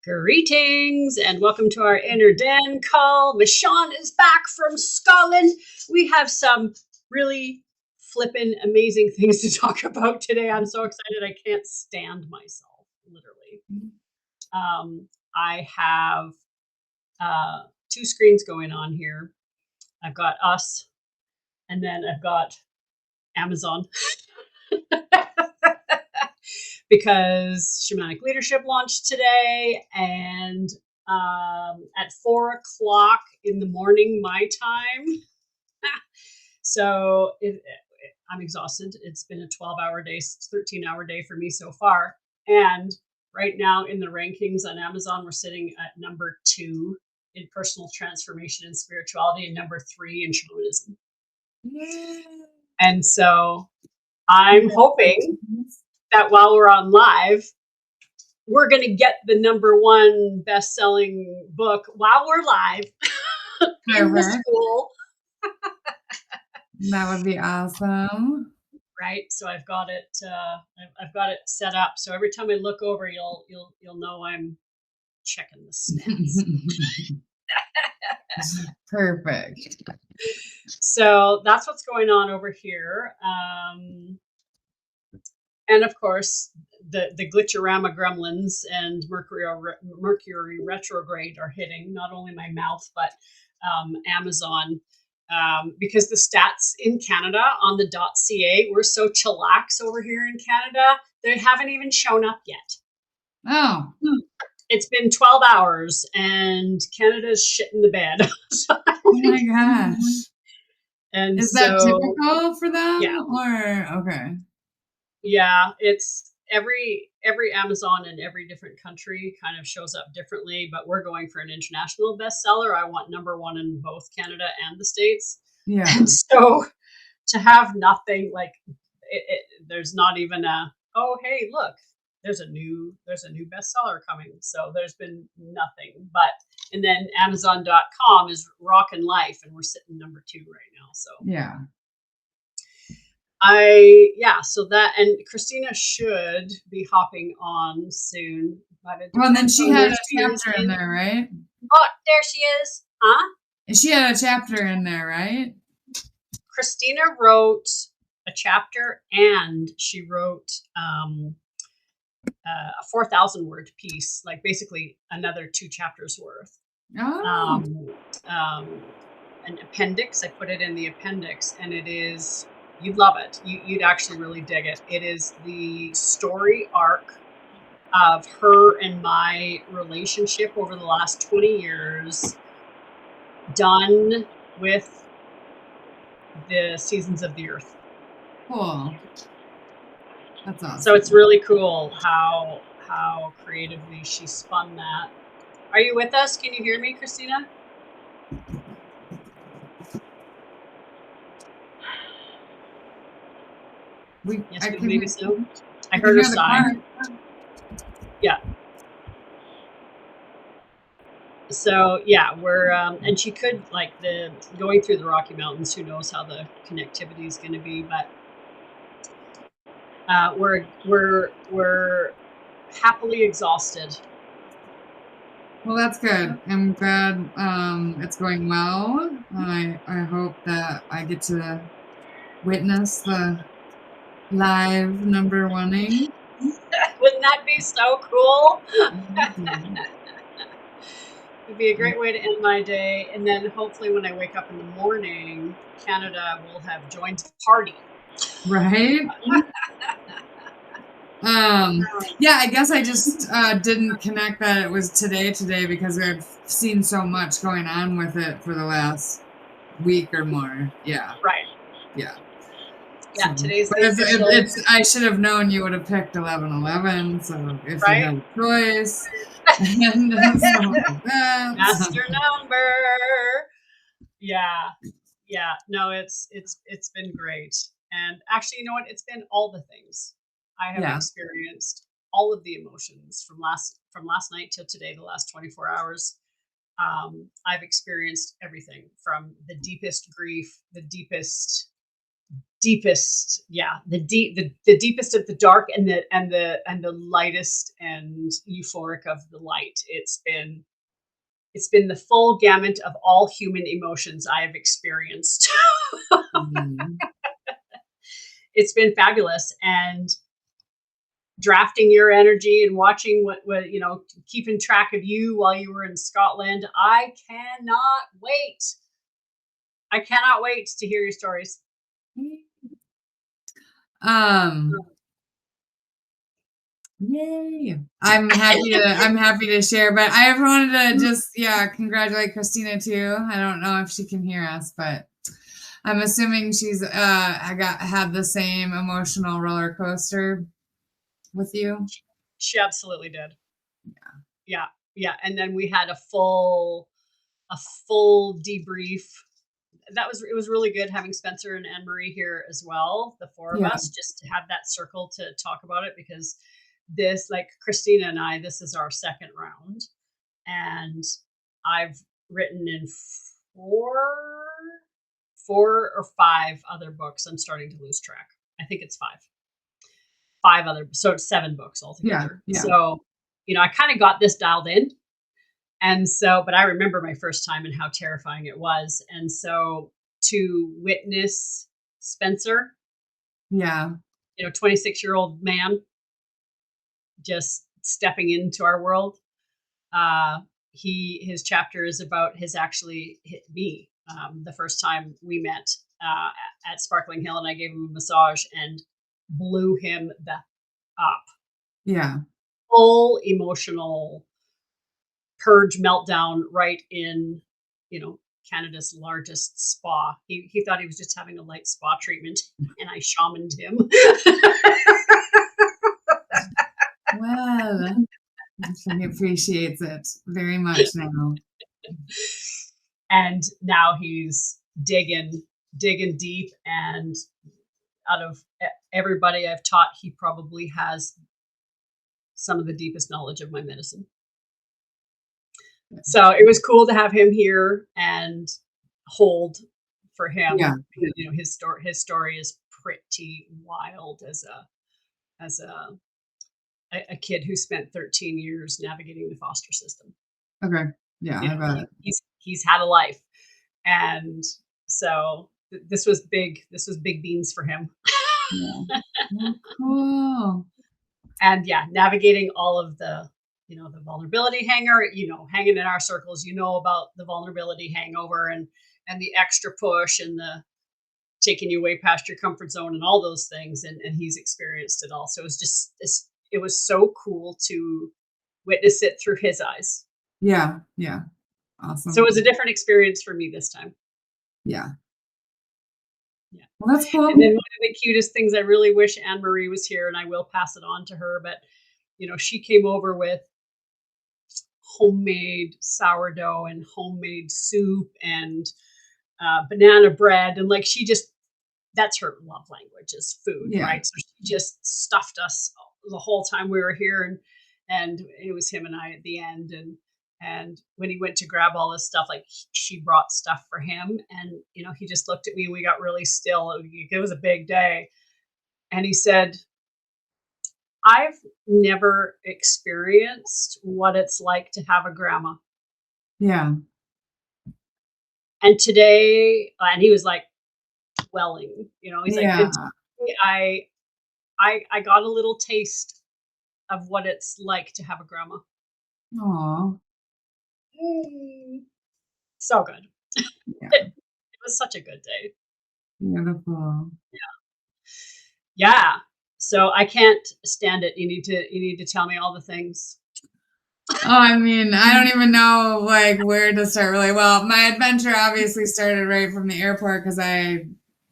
Greetings and welcome to our Inner Den call. Mishawn is back from Scotland. We have some really flippin' amazing things to talk about today. I'm so excited I can't stand myself, literally. I have two screens going on here. I've got us, and then I've got Amazon. Because Shamanic Leadership launched today, and at 4:00 in the morning, my time. So I'm exhausted. It's been a 12-hour day, 13-hour day for me so far. And right now in the rankings on Amazon, we're sitting at number 2 in personal transformation and spirituality, and number 3 in shamanism. Yay. And so I'm hoping that while we're on live, we're going to get the number 1 best-selling book while we're live in the school. That would be awesome, right? So I've got it set up. So every time I look over, you'll know I'm checking the stats. Perfect. So that's what's going on over here. And of course, the glitcherama gremlins and Mercury retrograde are hitting not only my mouth, but Amazon. Because the stats in Canada on the .ca, we're so chillax over here in Canada, they haven't even shown up yet. Oh. It's been 12 hours and Canada's shit in the bed. Oh my gosh. And is that typical for them? Yeah. Or okay. Yeah, it's every Amazon in every different country kind of shows up differently, but we're going for an international bestseller. I want number 1 in both Canada and the States. Yeah. And so to have nothing like there's not even oh, hey, look, there's a new bestseller coming. So there's been nothing, and then Amazon.com is rocking life, and we're sitting number 2 right now. So yeah. So that, and Christina should be hopping on soon. Well, and then she had a chapter in there, right? Oh, there she is. Huh? And she had a chapter in there, right? Christina wrote a chapter, and she wrote a 4,000 word piece, like basically another 2 chapters worth. Oh. An appendix. I put it in the appendix, and it is, you'd love it. You'd actually really dig it. It is the story arc of her and my relationship over the last 20 years, done with the seasons of the earth. Cool. That's awesome. So it's really cool how creatively she spun that. Are you with us? Can you hear me, Christina? Maybe so. I heard her sigh. Yeah. So yeah, we're and she could, like, the going through the Rocky Mountains, who knows how the connectivity is going to be, but we're happily exhausted. Well, that's good. I'm glad it's going well. I hope that I get to witness the live number 1ing. Wouldn't that be so cool? It'd be a great way to end my day. And then hopefully when I wake up in the morning, Canada will have joined the party. Right? Yeah, I guess I just didn't connect that it was today because I've seen so much going on with it for the last week or more. Yeah. Right. Yeah. Yeah, today's it's I should have known you would have picked 1111, so if you had a choice. And master number. Yeah. No, it's been great. And actually, you know what? It's been all the things. I have experienced all of the emotions from last night till today, the last 24 hours. I've experienced everything from the deepest grief, the deepest deepest, the deepest of the dark, and the lightest and euphoric of the light. It's been the full gamut of all human emotions I have experienced. Mhm. It's been fabulous, and drafting your energy and watching what keeping track of you while you were in Scotland. I cannot wait to hear your stories. Um, Yay. I'm happy to share, but I wanted to just, congratulate Christina too. I don't know if she can hear us, but I'm assuming she's had the same emotional roller coaster with you. She absolutely did. Yeah. And then we had a full debrief. It was really good having Spencer and Anne Marie here as well, the four of Yeah. us, just to have that circle to talk about it, because this, like Christina and I, this is our second round, and I've written in four or five other books. I'm starting to lose track. I think it's five other, so it's 7 books altogether. Yeah. So, I kind of got this dialed in. And so, but I remember my first time and how terrifying it was. And so to witness Spencer, Yeah. 26-year-old man, just stepping into our world. His chapter is about his actually hit me the first time we met at Sparkling Hill, and I gave him a massage and blew him the up. Yeah. Full emotional purge meltdown right in, Canada's largest spa. He thought he was just having a light spa treatment, and I shamaned him. Well, he appreciates it very much now. And now he's digging deep, and out of everybody I've taught, he probably has some of the deepest knowledge of my medicine. So it was cool to have him here and hold for him. Yeah. Because, his story is pretty wild as a kid who spent 13 years navigating the foster system. Okay. Yeah, I bet. He's had a life, and so this was big. This was big beans for him. Yeah. Oh, cool. And navigating all of the the vulnerability hanging in our circles, about the vulnerability hangover, and the extra push, and the taking you way past your comfort zone, and all those things, and he's experienced it all. So it was so cool to witness it through his eyes. Yeah. Awesome. So it was a different experience for me this time. Yeah. Yeah. Well, that's cool. And then one of the cutest things, I really wish Anne Marie was here, and I will pass it on to her, but she came over with homemade sourdough and homemade soup and banana bread, and like that's her love language, is food, right? So she just stuffed us the whole time we were here, and it was him and I at the end, and when he went to grab all this stuff, like she brought stuff for him, and he just looked at me, and we got really still. It was a big day, and he said, I've never experienced what it's like to have a grandma. Yeah. And today, and he was like welling, he's like, and today I got a little taste of what it's like to have a grandma. Aw. So good. Yeah. It was such a good day. Beautiful. Yeah. So I can't stand it. You need to tell me all the things. Oh, I mean, I don't even know where to start really. Well, my adventure obviously started right from the airport because I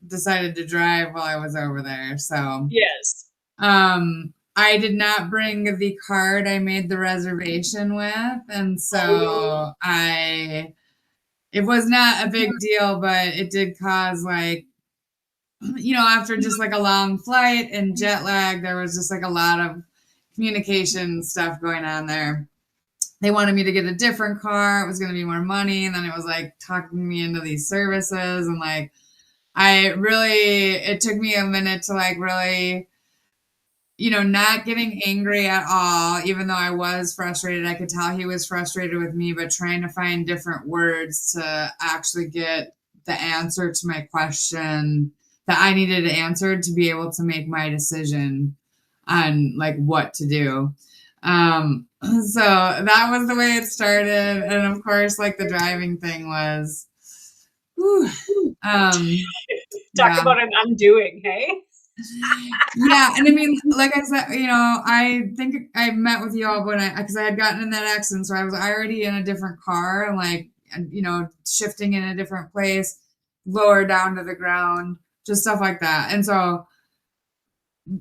decided to drive while I was over there. So yes. I did not bring the card I made the reservation with, and so it was not a big deal, but it did cause after just a long flight and jet lag, there was just a lot of communication stuff going on there. They wanted me to get a different car. It was going to be more money. And then it was talking me into these services. And I it took me a minute to like really, not getting angry at all, even though I was frustrated. I could tell he was frustrated with me, but trying to find different words to actually get the answer to my question that I needed answered to be able to make my decision on like what to do. So that was the way it started. And of course, like the driving thing was, whew, Talk yeah. about an undoing, hey? Yeah, and I mean, like I said, I think I met with you all because I had gotten in that accident, so I was already in a different car and like, shifting in a different place, lower down to the ground, just stuff like that. And so,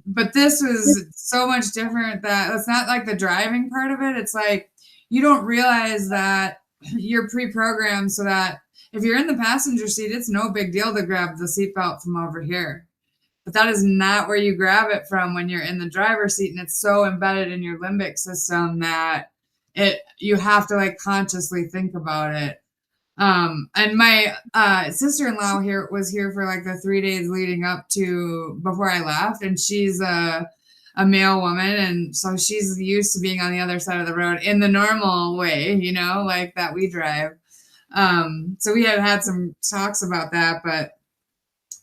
but this was so much different that it's not like the driving part of it. It's like you don't realize that you're pre-programmed so that if you're in the passenger seat, it's no big deal to grab the seatbelt from over here. But that is not where you grab it from when you're in the driver's seat, and it's so embedded in your limbic system that you have to like consciously think about it. And my sister-in-law was here for like the 3 days leading up to before I left, and she's a male woman, and so she's used to being on the other side of the road in the normal way, like that we drive. So we had some talks about that, but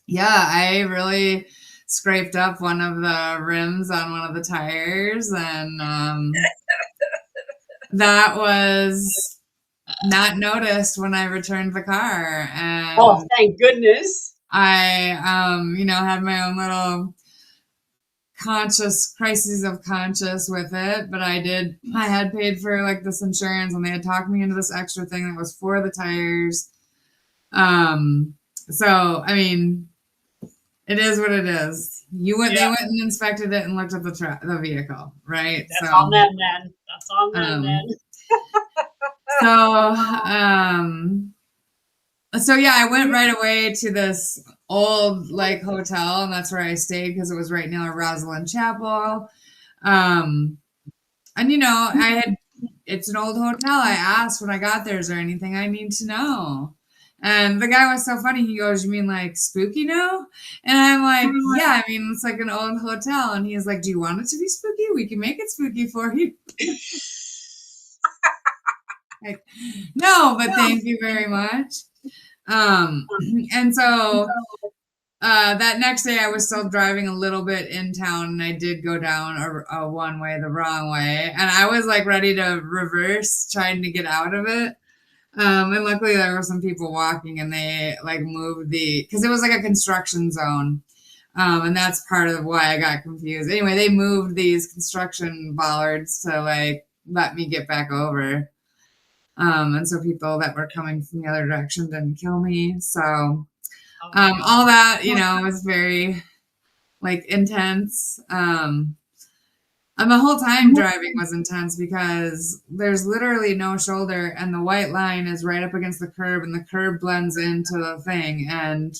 yeah, I really scraped up one of the rims on one of the tires, and that was not noticed when I returned the car. And Oh, thank goodness. I, had my own little crises of conscience with it, but I had paid for like this insurance, and they had talked me into this extra thing that was for the tires. So I mean, it is what it is. They went and inspected it and looked at the vehicle, right? That's on them then. That's on them then. So yeah, I went right away to this old like hotel, and that's where I stayed because it was right near Rosalind Chapel. And it's an old hotel. I asked when I got there, is there anything I need to know? And the guy was so funny. He goes, "You mean like spooky now?" And I'm like, "Yeah, I mean, it's like an old hotel." And he's like, "Do you want it to be spooky? We can make it spooky for you." Like, no, but thank you very much. And so that next day I was still driving a little bit in town, and I did go down a one way the wrong way. And I was like ready to reverse, trying to get out of it. And luckily there were some people walking, and they like moved because it was like a construction zone. And that's part of why I got confused. Anyway, they moved these construction bollards to like let me get back over. And so people that were coming from the other direction didn't kill me. So all that, was very like intense. And the whole time driving was intense because there's literally no shoulder, and the white line is right up against the curb, and the curb blends into the thing. And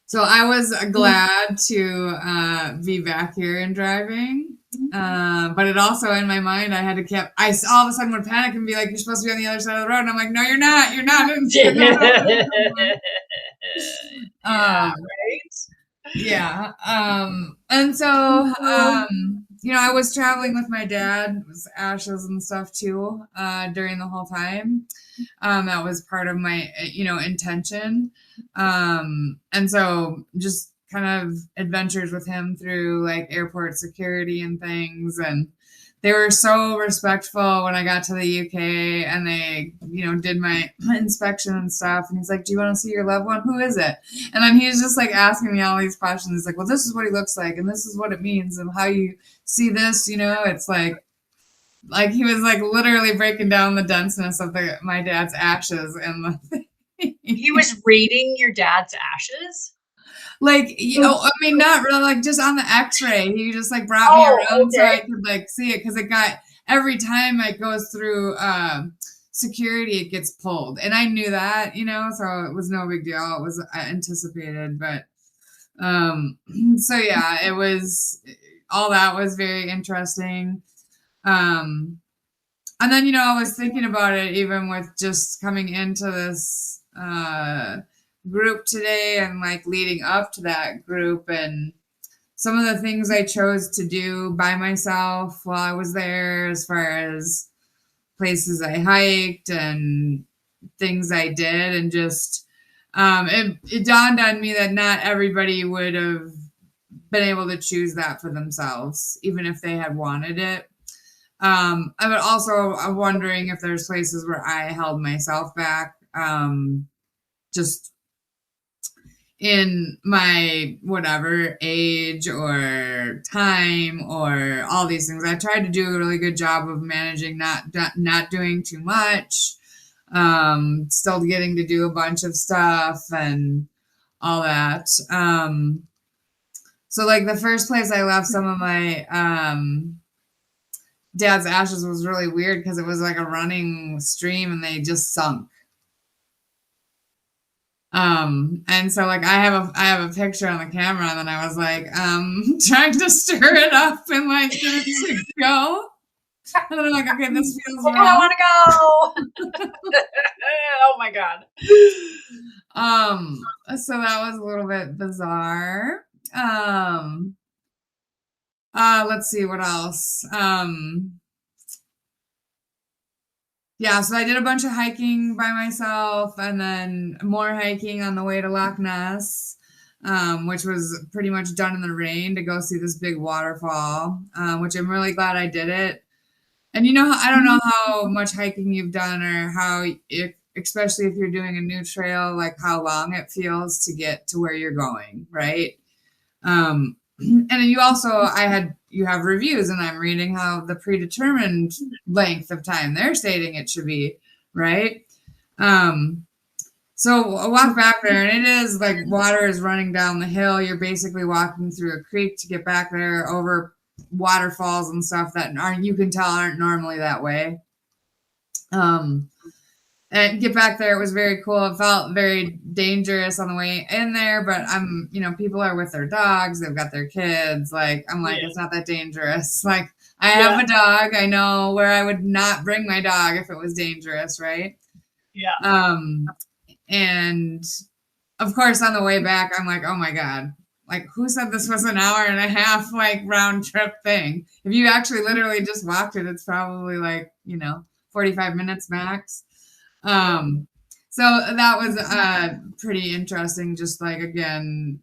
so I was glad to be back here and driving. But it also, in my mind, I all of a sudden would panic and be like, "You're supposed to be on the other side of the road." And I'm like, "No, you're not. You're not." Right? Yeah. And so, I was traveling with my dad. It was ashes and stuff too, during the whole time. That was part of my, intention. And so just kind of adventures with him through like airport security and things. And they were so respectful when I got to the UK, and they, did my inspection and stuff. And he's like, "Do you want to see your loved one? Who is it?" And then he's just like asking me all these questions. He's like, "Well, this is what he looks like, and this is what it means, and how you see this." It's like he was like literally breaking down the denseness of my dad's ashes and the thing. He was reading your dad's ashes? Like, I mean, not really, like just on the x-ray. He just like brought me around so I could like see it, because every time it goes through security, it gets pulled. And I knew that, so it was no big deal. It was anticipated. But so yeah, all that was very interesting. And then, I was thinking about it even with just coming into this group today and like leading up to that group, and some of the things I chose to do by myself while I was there, as far as places I hiked and things I did, and just it dawned on me that not everybody would have been able to choose that for themselves, even if they had wanted it. I would also, I'm wondering if there's places where I held myself back, just in my whatever age or time or all these things. I tried to do a really good job of managing, not doing too much, still getting to do a bunch of stuff and all that. So like the first place I left some of my dad's ashes was really weird because it was like a running stream and they just sunk. And so like I have a picture on the camera, and then I was like trying to stir it up and like get it to go. And then I'm like, okay, this feels wrong. I want to go. Oh my God. So that was a little bit bizarre. Let's see what else. Yeah, so I did a bunch of hiking by myself, and then more hiking on the way to Loch Ness, which was pretty much done in the rain to go see this big waterfall, which I'm really glad I did it. And I don't know how much hiking you've done, or how, especially if you're doing a new trail, like how long it feels to get to where you're going, right? And you have reviews, and I'm reading how the predetermined length of time they're stating it should be, right? So I walk back there, and it is like water is running down the hill. You're basically walking through a creek to get back there, over waterfalls and stuff that you can tell aren't normally that way. And get back there, it was very cool. It felt very dangerous on the way in there, but people are with their dogs, they've got their kids. Like, I'm like, It's not that dangerous. Like, I have a dog. I know where I would not bring my dog if it was dangerous, right? Yeah. And of course, on the way back, I'm like, oh my God, like, who said this was an hour and a half, like, round trip thing? If you actually literally just walked it, it's probably like, 45 minutes max. So that was pretty interesting, just like, again,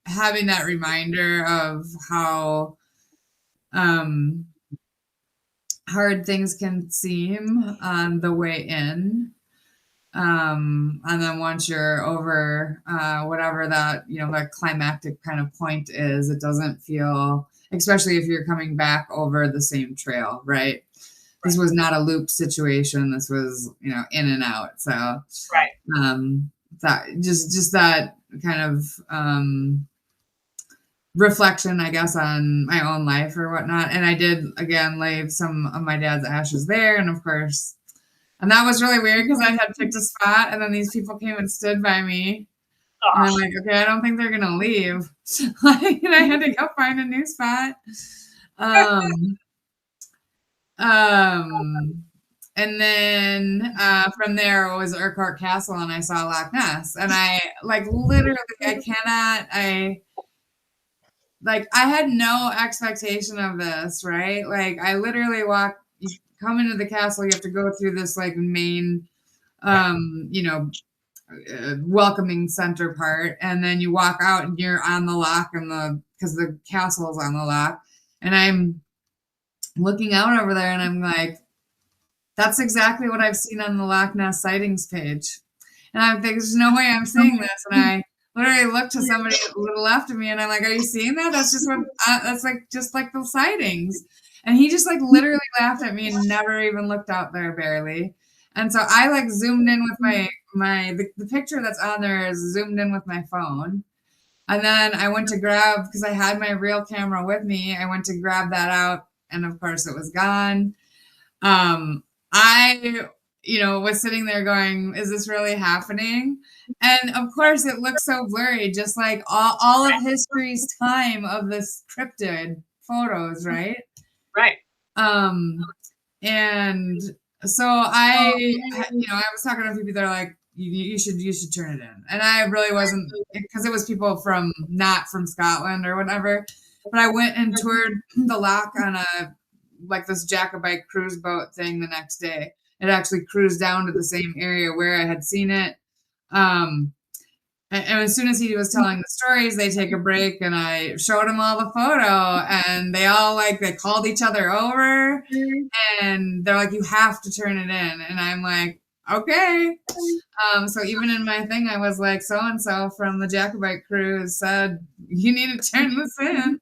having that reminder of how hard things can seem on the way in. And then once you're over whatever that, that climactic kind of point is, it doesn't feel, especially if you're coming back over the same trail, right? This was not a loop situation. This was, in and out. So, right. That just that kind of reflection, I guess, on my own life or whatnot. And I did, again, lay some of my dad's ashes there. And of course, and that was really weird because I had picked a spot, and then these people came and stood by me. And I'm like, okay, I don't think they're going to leave. And I had to go find a new spot. And then from there was Urquhart Castle, and I saw Loch Ness, and I had no expectation of this, right? Like, I literally you come into the castle, you have to go through this like main, welcoming center part, and then you walk out and you're on the loch, because the castle is on the loch, and I'm looking out over there, and I'm like, that's exactly what I've seen on the Loch Ness sightings page. And I'm thinking, there's no way I'm seeing this. And I literally looked to somebody a little left of me, and I'm like, are you seeing that? That's just that's like, just like the sightings. And he just like literally laughed at me and never even looked out there, barely. And so I like zoomed in with the picture that's on there is zoomed in with my phone. And then I went to grab, because I had my real camera with me, I went to grab that out, and of course it was gone. I, was sitting there going, is this really happening? And of course it looks so blurry, just like all of history's time of this cryptid photos, right? Right. And so I was talking to a few people that are like, you should turn it in. And I really wasn't, because it was people from not from Scotland or whatever. But I went and toured the loch on a like this Jacobite cruise boat thing the next day. It actually cruised down to the same area where I had seen it. And as soon as he was telling the stories, they take a break, and I showed them all the photo, and they all they called each other over, and they're like, "You have to turn it in," and I'm like, "Okay." So even in my thing, I was like, "So and so from the Jacobite cruise said you need to turn this in,"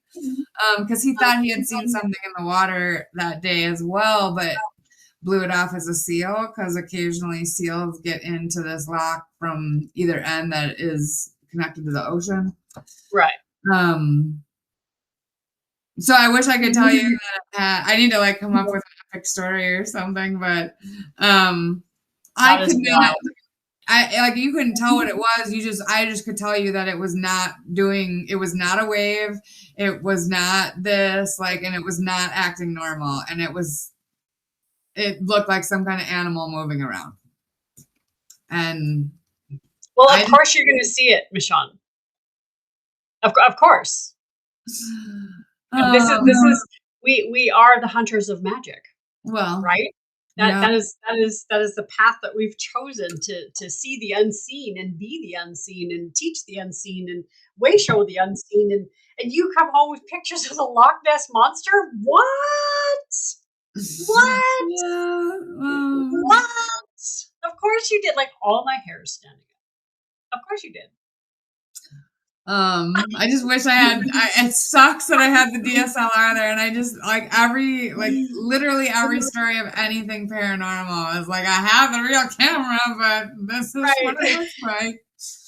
because he thought he had seen something in the water that day as well, but blew it off as a seal, because occasionally seals get into this loch from either end that is connected to the ocean. Right. So I wish I could tell you that I need to come up with an epic story or something, but I could not. You couldn't tell what it was. I just could tell you that it was not a wave. It was not this, and it was not acting normal. And it looked like some kind of animal moving around. And well, of course you're going to see it, Mishawn. Of course. This is we are the hunters of magic. Well, right? That is the path that we've chosen to see the unseen and be the unseen and teach the unseen and way show the unseen, and you come home with pictures of the Loch Ness monster. What? Yeah, what? Of course you did. All my hair is standing up. Of course you did. I just wish I had. It sucks that I had the DSLR there, and I just literally every story of anything paranormal is I have the real camera, but this is what it looks like. So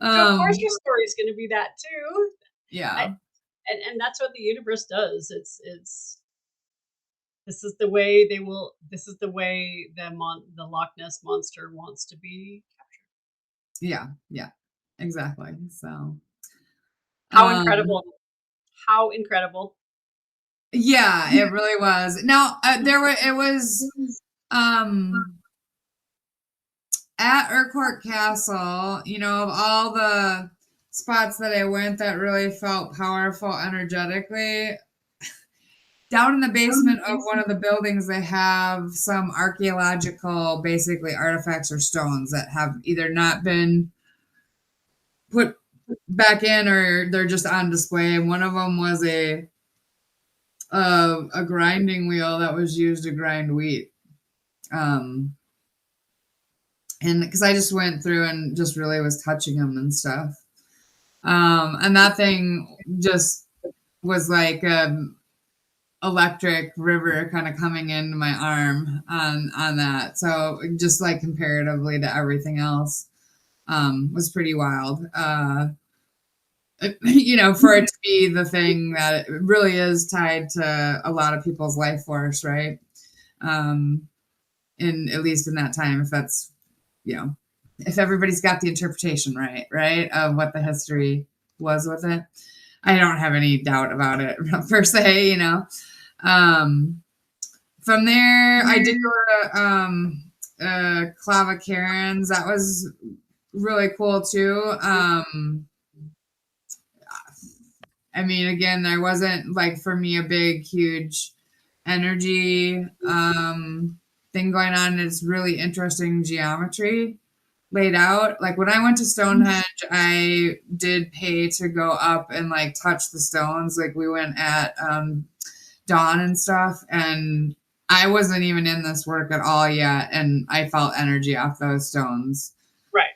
of course your story is going to be that too. Yeah, and that's what the universe does. It's this is the way they will. This is the way the Loch Ness monster wants to be captured. Yeah, exactly. So. How incredible. How incredible. Yeah, it really was. Now, it was at Urquhart Castle, of all the spots that I went that really felt powerful energetically, down in the basement of one of the buildings, they have some archaeological, basically, artifacts or stones that have either not been put back in or they're just on display. And one of them was a grinding wheel that was used to grind wheat. And because I just went through and just really was touching them and stuff. And that thing just was like electric river kind of coming into my arm on that. So just comparatively to everything else, was pretty wild. For it to be the thing that it really is tied to a lot of people's life force, right? In at least in that time, if that's, if everybody's got the interpretation right, of what the history was with it. I don't have any doubt about it per se, From there, I did go to Clava Cairns. That was really cool too. I mean, again, there wasn't for me a big, huge energy thing going on. It's really interesting geometry laid out. When I went to Stonehenge, I did pay to go up and touch the stones. We went at dawn and stuff, and I wasn't even in this work at all yet, and I felt energy off those stones. Right.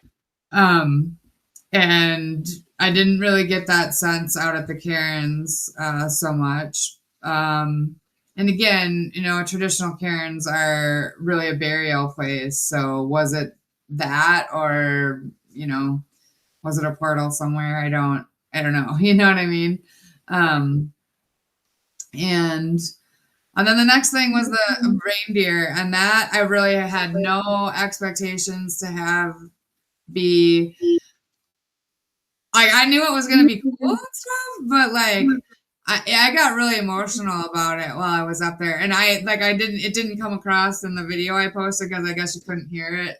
And I didn't really get that sense out at the cairns so much. And again, traditional cairns are really a burial place. So was it that, or was it a portal somewhere? I don't know. You know what I mean? And then the next thing was the reindeer, and that I really had no expectations to have be. I knew it was going to be cool and stuff, but I got really emotional about it while I was up there, and it didn't come across in the video I posted because I guess you couldn't hear it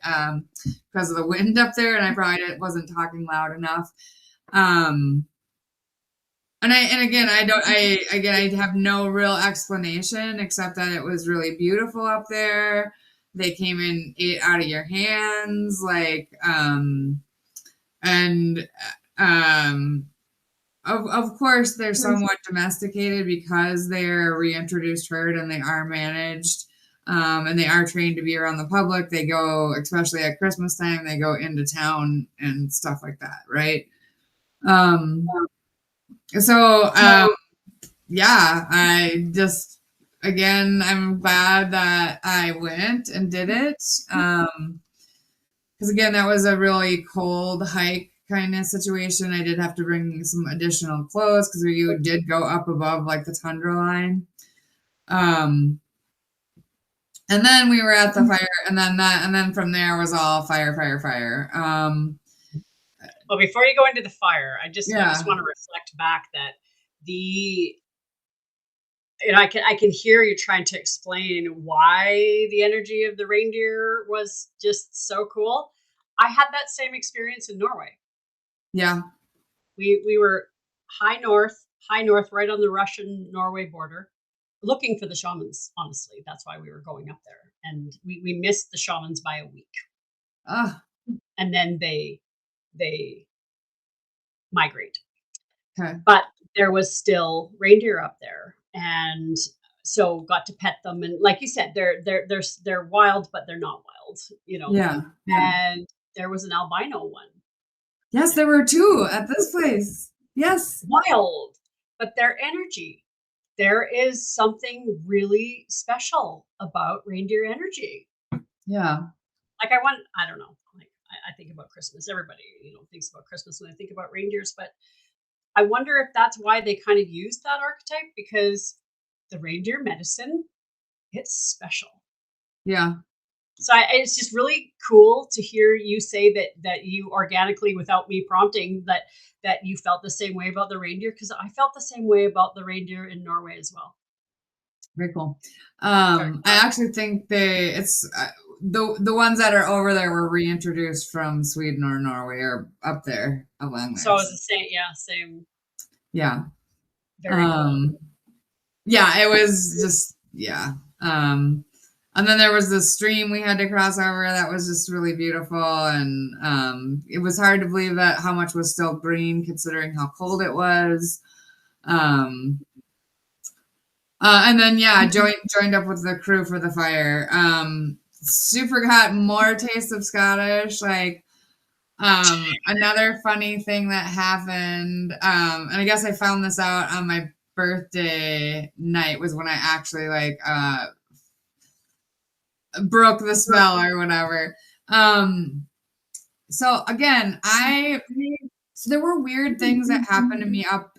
because of the wind up there, and I probably wasn't talking loud enough. I have no real explanation except that it was really beautiful up there. They came and ate out of your hands, and of course they're somewhat domesticated because they're reintroduced herd and they are managed, and they are trained to be around the public. They go, especially at Christmas time, they go into town and stuff like that, right? Yeah, I just, again, I'm glad that I went and did it. Because again, that was a really cold hike kind of situation. I did have to bring some additional clothes because we did go up above like the tundra line. And then we were at the fire, and then from there was all fire. Well, before you go into the fire, I just Yeah. want to reflect back that I can hear you trying to explain why the energy of the reindeer was just so cool. I had that same experience in Norway. Yeah. We were high north, right on the Russian-Norway border, looking for the shamans. Honestly, that's why we were going up there, and we missed the shamans by a week. And then they migrate. Okay. But there was still reindeer up there, and so got to pet them. And like you said, they're wild, but they're not wild, Yeah. And there was an albino one. Yes, there were two at this place. Yes. Wild, but their energy. There is something really special about reindeer energy. Yeah. Like I don't know. Like I think about Christmas. Everybody, thinks about Christmas when they think about reindeers, but I wonder if that's why they kind of used that archetype, because the reindeer medicine, it's special. Yeah. So it's just really cool to hear you say that you organically, without me prompting, that you felt the same way about the reindeer, because I felt the same way about the reindeer in Norway as well. Very cool. I actually think the ones that are over there were reintroduced from Sweden or Norway or up there along there. So it's the same, same. Yeah. Very cool. Yeah, it was just and then there was the stream we had to cross over that was just really beautiful, and it was hard to believe that how much was still green considering how cold it was. And then joined up with the crew for the fire. Super got more taste of Scottish. Another funny thing that happened, and I guess I found this out on my birthday night, was when I actually broke the spell or whatever. So again, there were weird things that happened to me up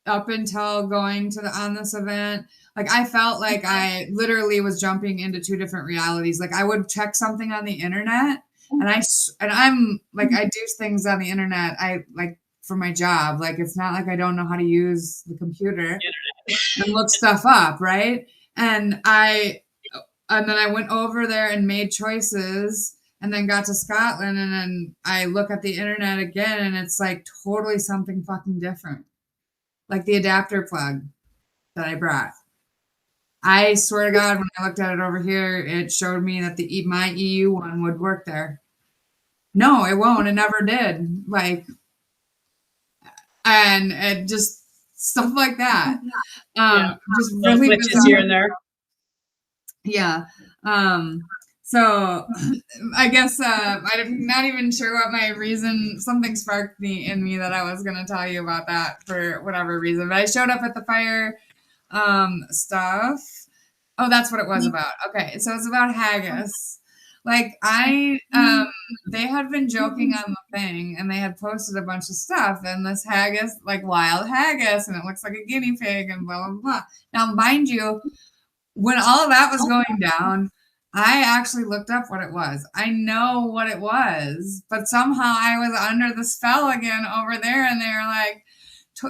until going on this event. Like I felt like I literally was jumping into two different realities. Like I would check something on the internet, and I'm like, I do things on the internet. I like for my job. Like it's not like I don't know how to use the computer and look stuff up, right? And then I went over there and made choices, and then got to Scotland, and then I look at the internet again, and it's like totally something fucking different. Like the adapter plug that I brought. I swear to God, when I looked at it over here, it showed me that my EU one would work there. No, it won't. It never did. And it just stuff like that. Just really bizarre. Here and there. Yeah. So I guess I'm not even sure what my reason. Something sparked in me that I was going to tell you about that for whatever reason. But I showed up at the fire stuff. Oh, that's what it was about. Okay, so it's about haggis. Like they had been joking on the thing, and they had posted a bunch of stuff, and this haggis, like wild haggis, and it looks like a guinea pig, and blah blah blah. Now, mind you, when all of that was going down, I actually looked up what it was. I know what it was, but somehow I was under the spell again over there, and they were like,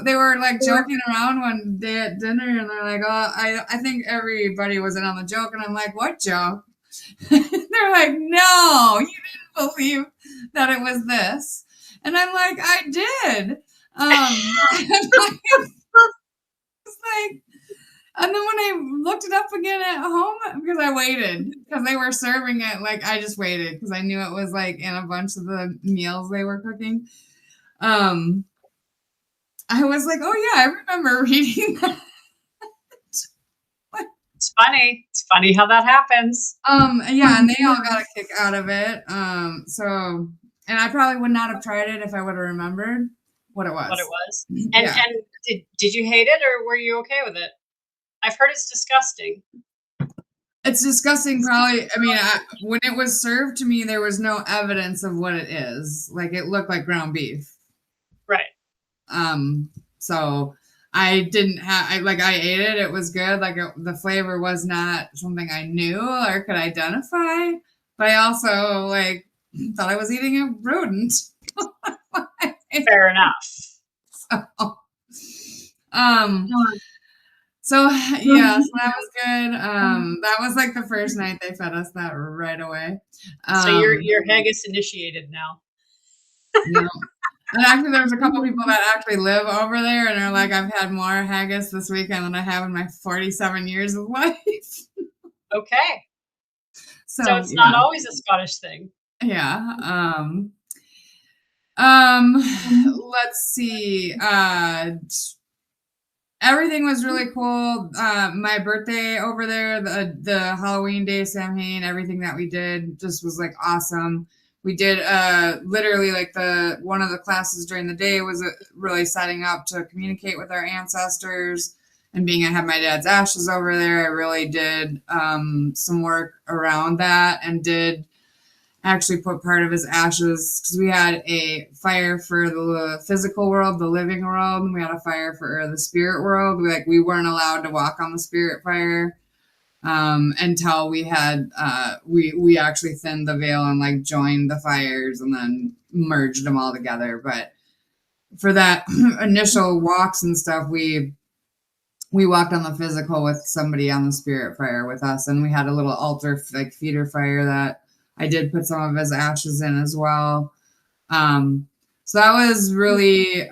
they were like joking around one day at dinner, and they're like, "Oh, I think everybody was in on the joke," and I'm like, "What joke?" They're like, "No, you didn't believe that it was this," and I'm like, "I did." And I was like, and then when I looked it up again at home, because I waited, because they were serving it, like I just waited because I knew it was like in a bunch of the meals they were cooking. I was like, "Oh yeah, I remember reading that." It's funny. It's funny how that happens. Yeah, and they all got a kick out of it. So, and I probably would not have tried it if I would have remembered what it was. What it was. And Yeah. and did you hate it, or were you okay with it? I've heard it's disgusting. It's disgusting, probably. I mean, when it was served to me, there was no evidence of what it is. Like, it looked like ground beef. Right. So I didn't have, I ate it. It was good. Like, the flavor was not something I knew or could identify. But I also, like, thought I was eating a rodent. Fair enough. So yeah, so that was good. That was like the first night they fed us that right away. So you're haggis initiated now. Yeah. And actually, there's a couple people that actually live over there, and they're like, "I've had more haggis this weekend than I have in my 47 years of life." Okay. So it's yeah. not always a Scottish thing. Yeah. Let's see. Everything was really cool. My birthday over there, the Halloween day, Samhain, everything that we did just was like awesome. We did literally like one of the classes during the day was really setting up to communicate with our ancestors. And being I had my dad's ashes over there, I really did some work around that, and did actually put part of his ashes, because we had a fire for the physical world, the living world, and we had a fire for the spirit world. We weren't allowed to walk on the spirit fire until we had we actually thinned the veil and like joined the fires and then merged them all together. But for that initial walks and stuff, we walked on the physical with somebody on the spirit fire with us, and we had a little altar like feeder fire that I did put some of his ashes in as well. So that was really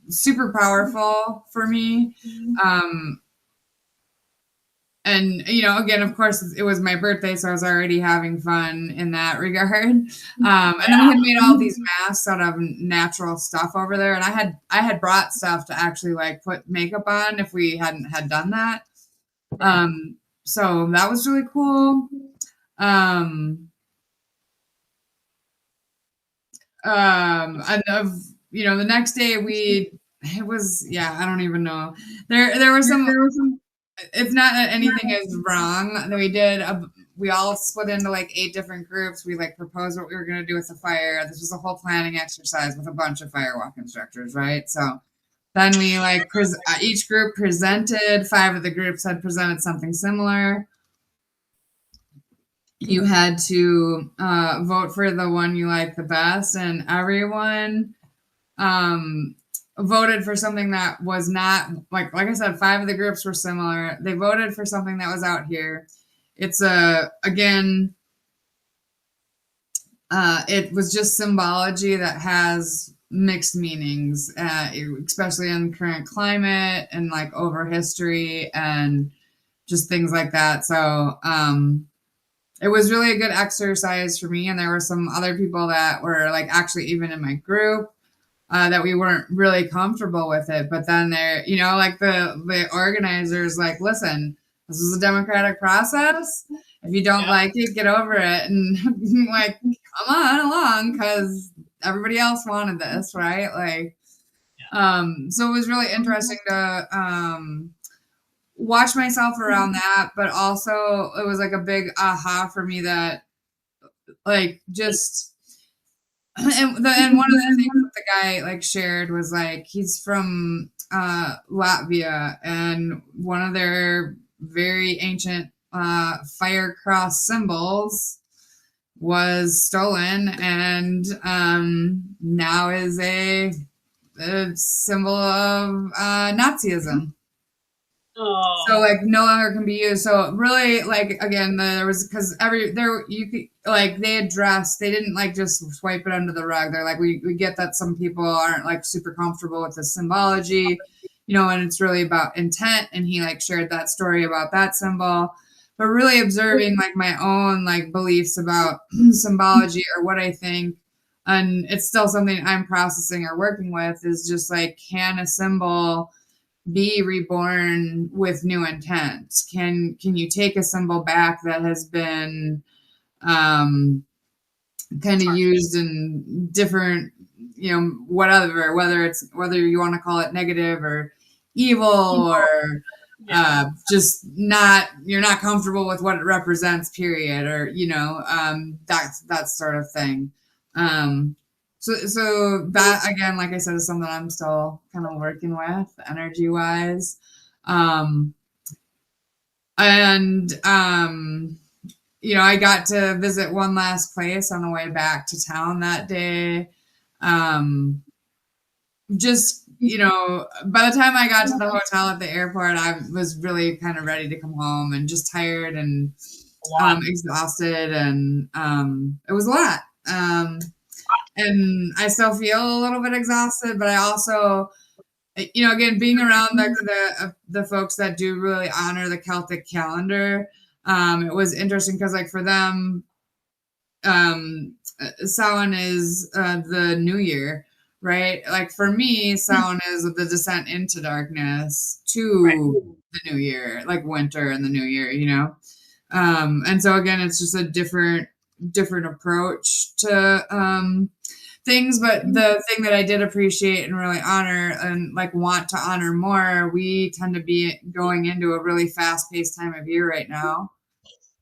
super powerful for me. And, again, of course, it was my birthday, so I was already having fun in that regard. And then we had made all these masks out of natural stuff over there. And I had brought stuff to actually like put makeup on if we hadn't had done that. So that was really cool. And the next day I don't even know. There was some, it's not that anything is wrong. We all split into like 8 different groups. We like proposed what we were going to do with the fire. This was a whole planning exercise with a bunch of firewalk instructors, right? So then we like each group presented. 5 of the groups had presented something similar. You had to vote for the one you liked the best, and everyone voted for something that was not like I said, 5 of the groups were similar. They voted for something that was out here. It's again, it was just symbology that has mixed meanings, especially in the current climate and like over history and just things like that. So it was really a good exercise for me. And there were some other people that were like actually even in my group that we weren't really comfortable with it. But then like the organizers like, listen, this is a democratic process. If you don't like it, get over it and like, come on along, because everybody else wanted this, right? Like, so it was really interesting to watch myself around that, but also it was like a big aha for me that like just and one of the things that the guy like shared was like he's from Latvia, and one of their very ancient fire cross symbols was stolen, and now is a a symbol of Nazism. Oh. So like no longer can be used. So really like again there was because you could like they didn't like just swipe it under the rug. They're like we get that some people aren't like super comfortable with the symbology, and it's really about intent, and he like shared that story about that symbol. But really observing like my own like beliefs about symbology or what I think, and it's still something I'm processing or working with, is just like, can a symbol be reborn with new intent? Can you take a symbol back that has been kind of used in different, whatever, whether you want to call it negative or evil, or just you're not comfortable with what it represents, period, or that sort of thing. So that again, like I said, is something I'm still kind of working with energy wise. I got to visit one last place on the way back to town that day. Just, by the time I got to the hotel at the airport, I was really kind of ready to come home and just tired and exhausted. And it was a lot. And I still feel a little bit exhausted, but I also, again, being around the folks that do really honor the Celtic calendar, it was interesting because, like, for them, Samhain is the New Year, right? Like for me, Samhain is the descent into darkness to the New Year, like winter and the New Year, and so again, it's just a different approach to things. But the thing that I did appreciate and really honor and like want to honor more, we tend to be going into a really fast-paced time of year right now.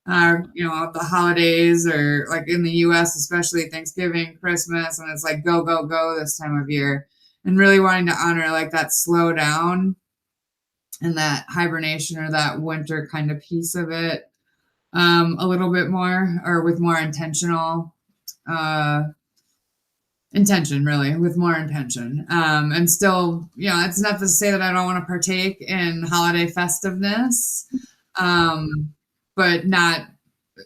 The holidays, or like in the US, especially Thanksgiving, Christmas, and it's like go, go, go this time of year, and really wanting to honor like that slow down and that hibernation or that winter kind of piece of it a little bit more, or with more intentional intention, really, with more intention. And still, it's not to say that I don't want to partake in holiday festiveness, but not,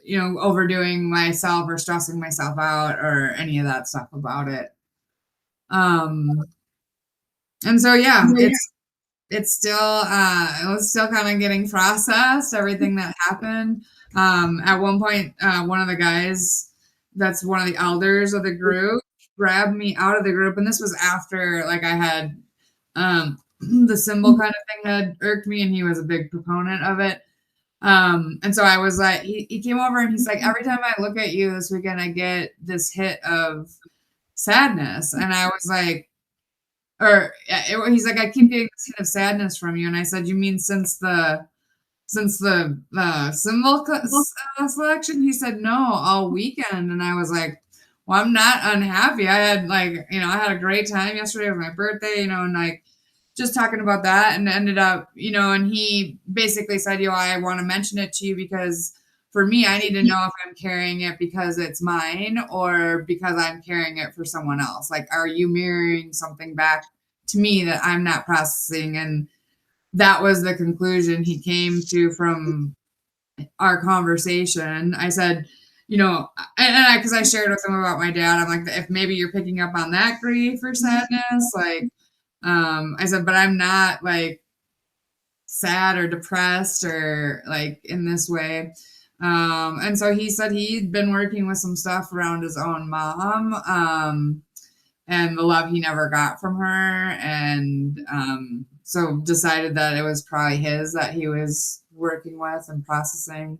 overdoing myself or stressing myself out or any of that stuff about it. And so, it's still, it was still kind of getting processed, everything that happened. At one point, one of the guys that's one of the elders of the group grabbed me out of the group. And this was after like I had, the symbol kind of thing had irked me, and he was a big proponent of it. And so I was like, he came over and he's like, every time I look at you this weekend, I get this hit of sadness. And I was like, he's like, I keep getting this hit of sadness from you. And I said, you mean since the symbol selection? He said, no, all weekend. And I was like, well, I'm not unhappy. I had I had a great time yesterday with my birthday, and like just talking about that, and ended up, and he basically said, I want to mention it to you because for me, I need to know if I'm carrying it because it's mine or because I'm carrying it for someone else. Like, are you mirroring something back to me that I'm not processing? And that was the conclusion he came to from our conversation. I said, because I shared with him about my dad, I'm like, if maybe you're picking up on that grief or sadness, like, I said, but I'm not like sad or depressed or like in this way. And so he said he'd been working with some stuff around his own mom, and the love he never got from her. And so decided that it was probably his that he was working with and processing.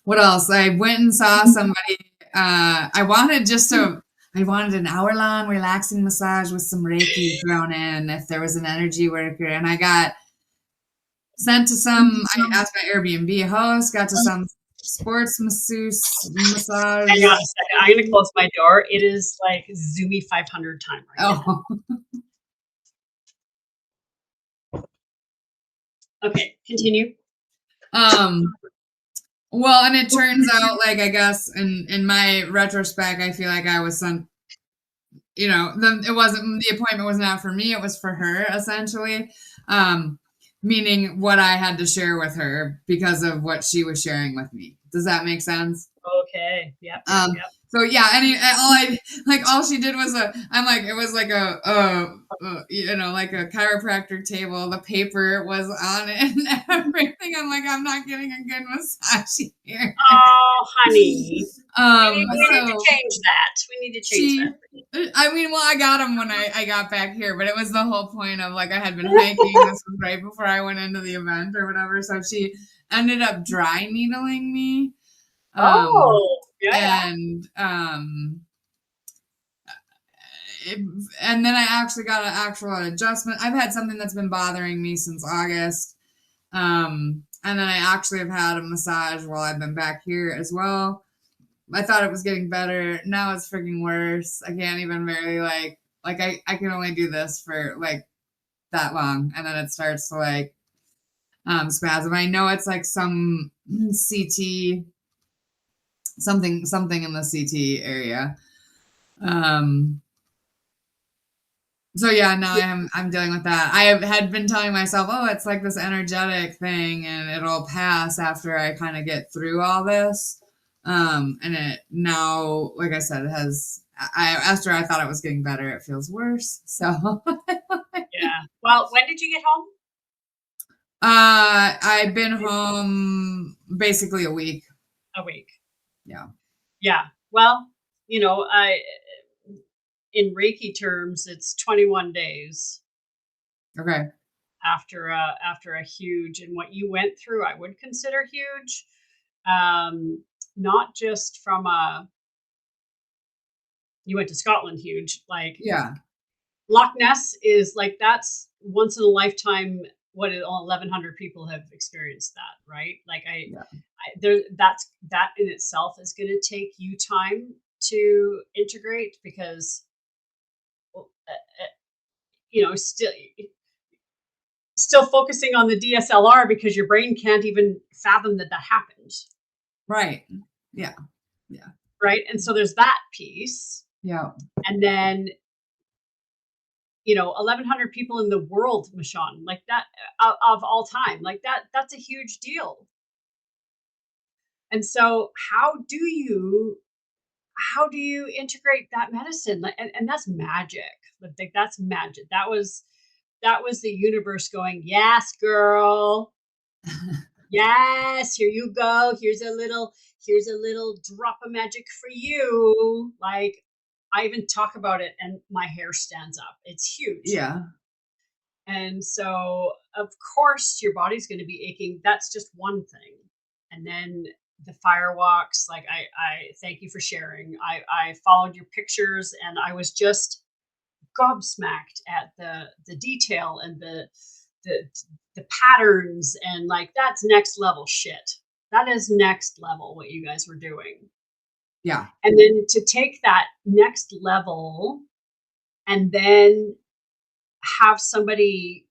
What else? I went and saw somebody. I wanted an hour-long relaxing massage with some Reiki thrown in if there was an energy worker. And I got sent to I asked my Airbnb host, got to some sports masseuse massage. Hang on a second. I'm going to close my door. It is like zoomy 500 time right now. Okay, continue. Well, and it turns out, like, I guess in my retrospect, I feel like I was sent it wasn't, the appointment was not for me, it was for her essentially. Meaning what I had to share with her because of what she was sharing with me. Does that make sense? Okay. Yep. Yep. Um, Yep. so yeah, all she did was it was like like a chiropractor table. The paper was on it and everything. I'm like, I'm not getting a good massage here. Oh, honey. We need to So change that. We need to change she, I mean, well, I got him when I got back here, but it was the whole point of like I had been hiking. This was right before I went into the event or whatever. So she ended up dry needling me. Um, Oh, yeah. and and then I actually got an actual adjustment. I've had something that's been bothering me since August. And then I actually have had a massage while I've been back here as well. I thought it was getting better. Now it's freaking worse. I can't even barely I can only do this for like that long, and then it starts to like spasm. I know it's like some CT, something in the CT area. So yeah, now I'm dealing with that. I had been telling myself, oh, it's like this energetic thing, and it'll pass after I kind of get through all this. And it now, like I said, it has. After I thought it was getting better, it feels worse. So, Yeah. Well, when did you get home? I've been home basically a week. A week. Yeah. Yeah. Well, in Reiki terms, it's 21 days Okay. after a huge, and what you went through, I would consider huge. Not just from you went to Scotland, huge. Like Yeah. Loch Ness is like that's once in a lifetime. What 1,100 people have experienced that, right? Like Yeah. that in itself is going to take you time to integrate because still focusing on the DSLR because your brain can't even fathom that happened. Right. Yeah. Yeah. Right. And so there's that piece. Yeah. And then, 1,100 people in the world, Mishawn, like that of all time, like that's a huge deal. And so how do you integrate that medicine? And that's magic. Like that's magic. That was the universe going, yes, girl. Yes, here you go. Here's a little drop of magic for you. Like I even talk about it and my hair stands up. It's huge. Yeah. And so of course your body's going to be aching. That's just one thing. And then the fire walks, like I thank you for sharing. I followed your pictures and I was just gobsmacked at the detail and the the patterns, and like that's next level shit. That is next level what you guys were doing. Yeah. And then to take that next level and then have somebody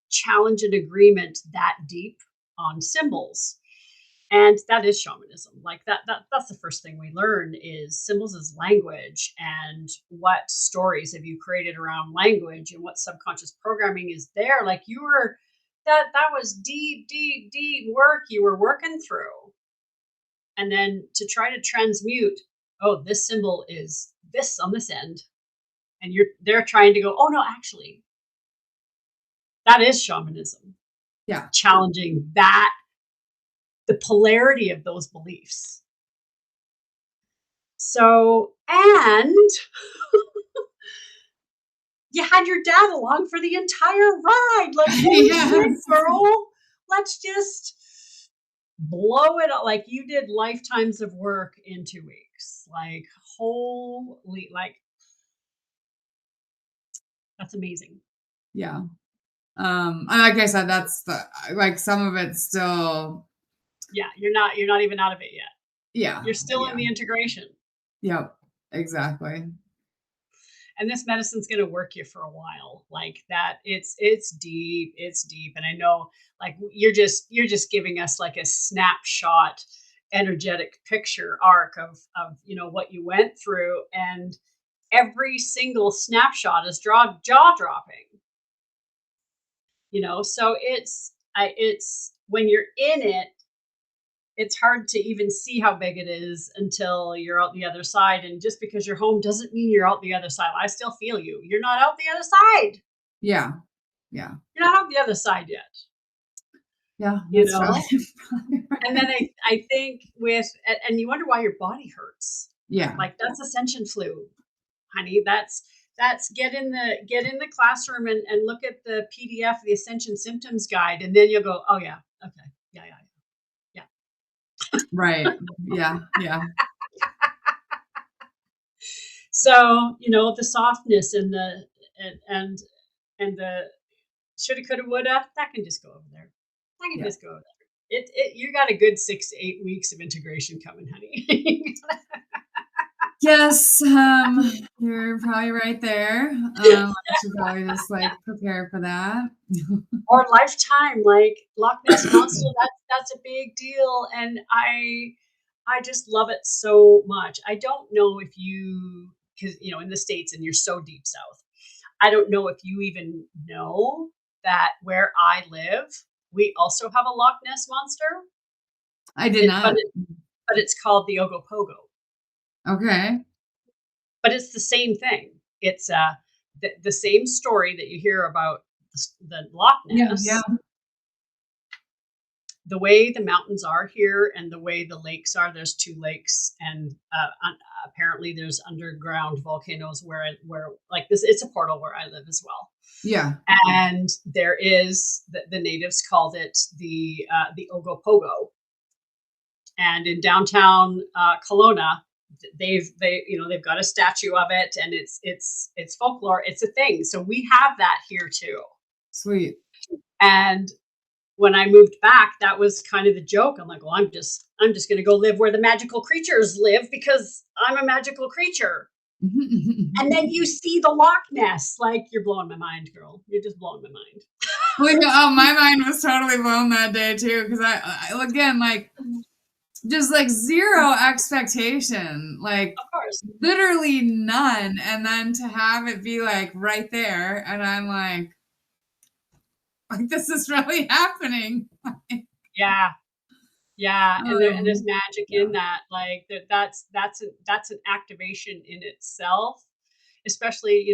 challenge an agreement that deep on symbols. And that is shamanism. Like that's the first thing we learn is symbols is language, and what stories have you created around language and what subconscious programming is there. Like you were that was deep, deep, deep work you were working through. And then to try to transmute, oh, this symbol is this on this end. And they're trying to go, oh no, actually, that is shamanism. Yeah. Challenging that the polarity of those beliefs. So, and you had your dad along for the entire ride. Like, holy shit, girl. Let's just blow it up. Like you did lifetimes of work in 2 weeks. Like, holy, like, that's amazing. Yeah. And like I said, that's like some of it's still. Yeah, you're not even out of it yet. Yeah. You're still Yeah. in the integration. Yep. Exactly. And this medicine's going to work you for a while. Like that it's deep, and I know like you're just giving us like a snapshot energetic picture arc of what you went through. And every single snapshot is jaw-dropping. So it's when you're in it, it's hard to even see how big it is until you're out the other side. And just because you're home doesn't mean you're out the other side. I still feel you. You're not out the other side. Yeah. Yeah. You're not out the other side yet. Yeah. You That's know? probably right. And then I think and you wonder why your body hurts. Yeah. Like, that's ascension flu, honey. That's get in the classroom and look at the PDF, the Ascension Symptoms Guide, and then you'll go, oh yeah, okay, yeah. Right. Yeah. Yeah. So, the softness and the and the shoulda, coulda, woulda, that can just go over there. That can Yeah. just go over there. You got a good 6 to 8 weeks of integration coming, honey. Yes. You're probably right there. I should probably just like prepare for that. Or lifetime, like Loch Ness monster. That's a big deal, and I just love it so much. I don't know if you, because in the States, and you're so deep south. I don't know if you even know that where I live, we also have a Loch Ness monster. I did not. But it's called the Ogopogo. Okay. But it's the same thing. It's the same story that you hear about the Loch Ness. Yeah. The way the mountains are here and the way the lakes are, there's 2 lakes, and apparently there's underground volcanoes where like this, it's a portal where I live as well. Yeah. And there is the natives called it the Ogopogo. And in downtown Kelowna, they've got a statue of it, and it's folklore. It's a thing. So we have that here too. Sweet. And when I moved back, that was kind of the joke. I'm like, well, I'm just going to go live where the magical creatures live because I'm a magical creature. And then you see the Loch Ness. Like, you're blowing my mind, girl. You're just blowing my mind. Well, my mind was totally blown that day too, because I again, like, just like zero expectation, like Of course. literally none, and then to have it be like right there, and I'm like this is really happening. Yeah. And there's magic in that. Like that's an activation in itself. Especially,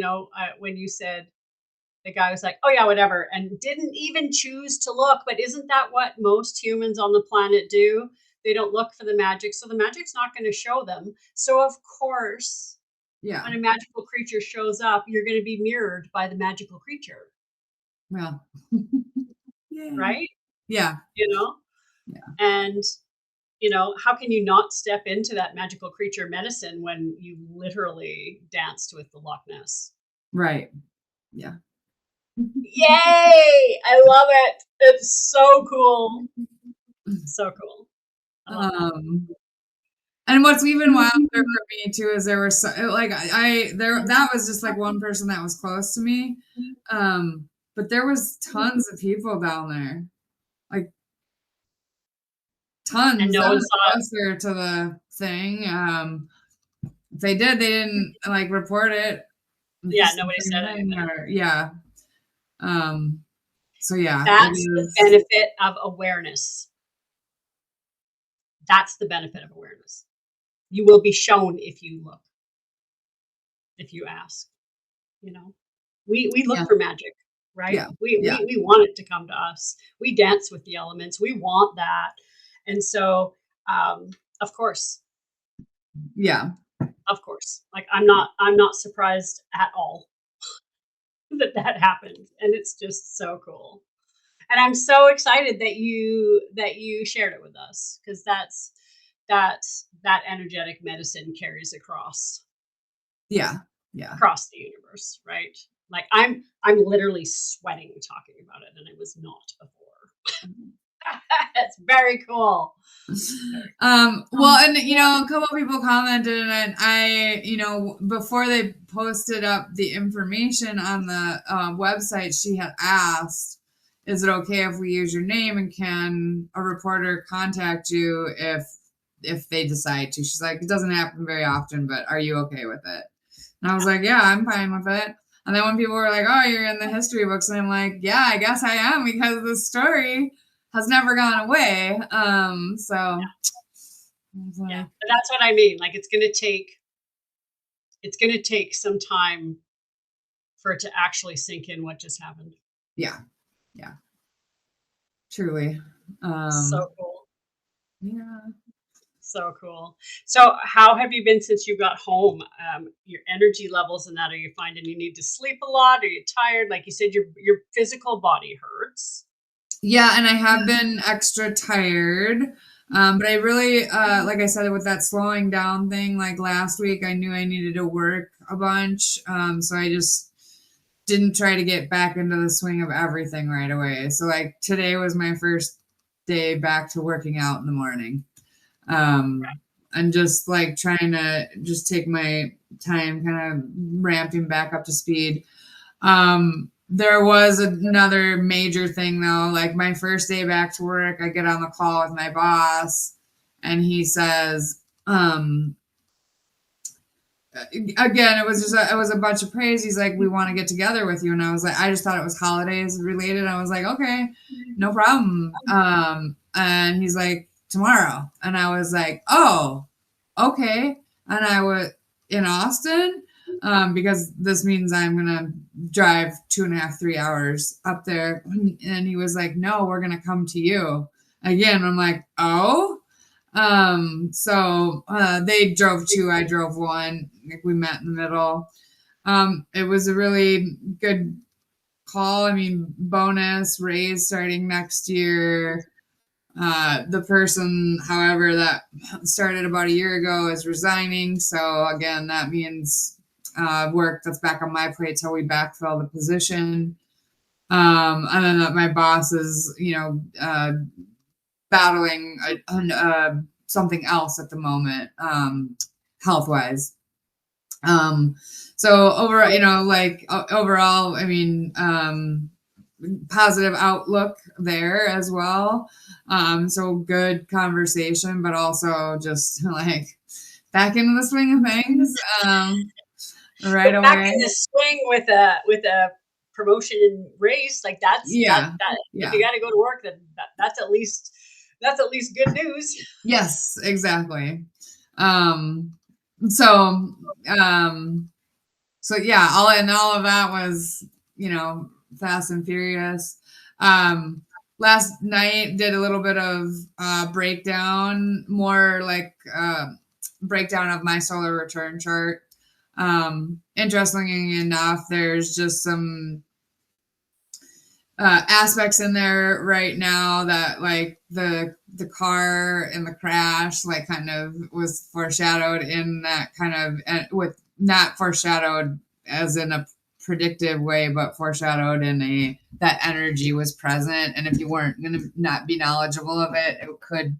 when you said the guy was like, oh yeah, whatever, and didn't even choose to look. But isn't that what most humans on the planet do? They don't look for the magic, so the magic's not going to show them. So of course, Yeah. when a magical creature shows up, you're going to be mirrored by the magical creature. Well, right? Yeah. Yeah. And how can you not step into that magical creature medicine when you literally danced with the Loch Ness? Right. Yeah. Yay! I love it. It's so cool. So cool. And what's even wilder for me too is there were that was just like one person that was close to me, but there was tons of people down there, like tons. And no one saw closer to the thing. If they didn't like report it. Yeah, nobody said anything. Yeah. So yeah, that's the benefit of awareness. That's the benefit of awareness. You will be shown if you look, if you ask. We look for magic, right? Yeah. We want it to come to us. We dance with the elements. We want that, and so of course, yeah, of course. Like I'm not surprised at all that happened, and it's just so cool. And I'm so excited that you shared it with us, because that energetic medicine carries across. Yeah. Across the universe, right? Like I'm literally sweating talking about it, and I was not before. It's very cool. Well, and a couple of people commented, and I before they posted up the information on the website, she had asked, is it okay if we use your name, and can a reporter contact you if they decide to? She's like, it doesn't happen very often, but are you okay with it? And I was like, yeah, I'm fine with it. And then when people were like, oh, you're in the history books, and I'm like, yeah, I guess I am, because the story has never gone away. So I was Yeah. like, But that's what I mean. Like it's gonna take some time for it to actually sink in what just happened. yeah, yeah, truly. So cool. Yeah. So cool. So how have you been since you got home? Your energy levels and that, are you finding you need to sleep a lot? Are you tired? Like you said, your physical body hurts. Yeah, and I have been extra tired. But I really, like I said, with that slowing down thing, like last week, I knew I needed to work a bunch. So I just didn't try to get back into the swing of everything right away. So like today was my first day back to working out in the morning. And just like trying to just take my time, kind of ramping back up to speed. There was another major thing though. Like my first day back to work, I get on the call with my boss, and he says, again, it was a bunch of praise. He's like, we want to get together with you, and I was like, I just thought it was holidays related. I was like, okay, no problem. And he's like, tomorrow, and I was like, oh, okay. And I was in Austin, because this means I'm gonna drive 2.5, 3 hours up there. And he was like, no, we're gonna come to you again. I'm like, oh. They drove two, I drove one. Like we met in the middle. It was a really good call. I mean, bonus raise starting next year. The person, however, that started about a year ago is resigning. So again, that means work that's back on my plate till we backfill the position. And then my boss is, battling something else at the moment, health wise. So overall, I mean, positive outlook there as well. So good conversation, but also just like back into the swing of things, right But back in away. the swing with a promotion and raise, like Yeah, that if yeah. you got to go to work, then that's at least good news. Yes, exactly. Um, so, um, so yeah, all of that was, fast and furious. Um, Last night did a little bit of breakdown, more like breakdown of my solar return chart. Interestingly enough, there's just some aspects in there right now that like the car and the crash like kind of was foreshadowed in that kind of, with not foreshadowed as in a predictive way, but foreshadowed in a that energy was present, and if you weren't going to not be knowledgeable of it, it could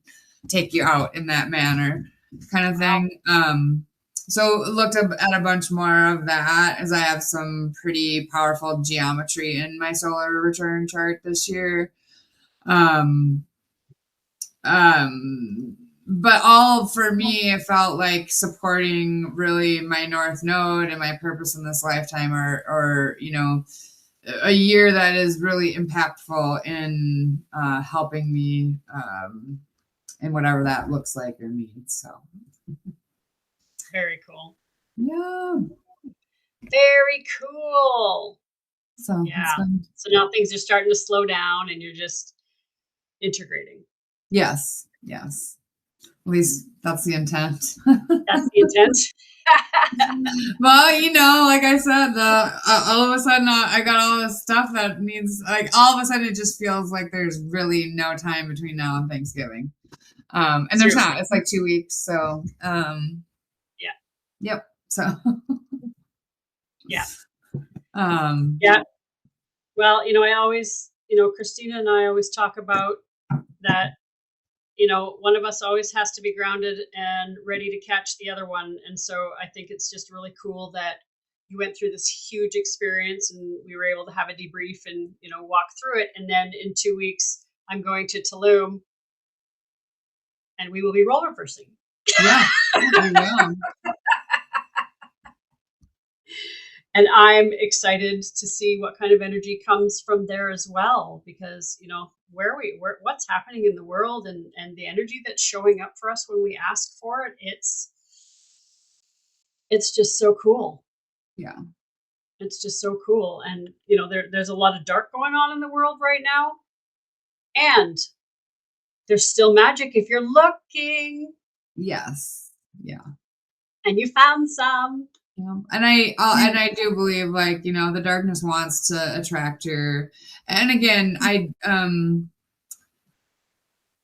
take you out in that manner, kind of Wow. thing. So looked up at a bunch more of that, as I have some pretty powerful geometry in my solar return chart this year. Um, but all for me, it felt like supporting really my North Node and my purpose in this lifetime, or a year that is really impactful in helping me in whatever that looks like or means. So Very cool. yeah, Very cool. so it's Yeah. been, So now things are starting to slow down and you're just integrating. yes, yes. At least that's the intent. That's the intent. Well, like I said, all of a sudden I got all this stuff that needs, like, all of a sudden it just feels like there's really no time between now and Thanksgiving. And there's Seriously. not. It's like 2 weeks. So, Yeah. yep. So, Yeah. um, Yeah. Well, I always, Christina and I always talk about that, one of us always has to be grounded and ready to catch the other one. And so I think it's just really cool that you went through this huge experience and we were able to have a debrief and, walk through it. And then in 2 weeks, I'm going to Tulum and we will be role reversing. yeah, we will. And I'm excited to see what kind of energy comes from there as well, because what's happening in the world, and the energy that's showing up for us when we ask for it, it's just so cool. Yeah. It's just so cool. And there's a lot of dark going on in the world right now, and there's still magic if you're looking, Yes. Yeah. and you found some. Yeah. And I do believe, like, the darkness wants to attract your, and again,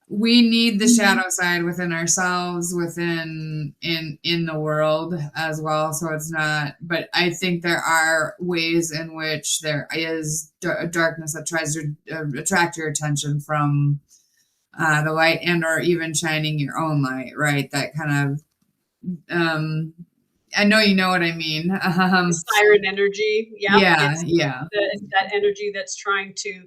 we need the shadow side within ourselves, within in the world as well. So it's not, but I think there are ways in which there is darkness that tries to attract your attention from the light, and or even shining your own light, right? That kind of, I know you know what I mean. Siren energy. Yep. Yeah, yeah, It's that energy that's trying to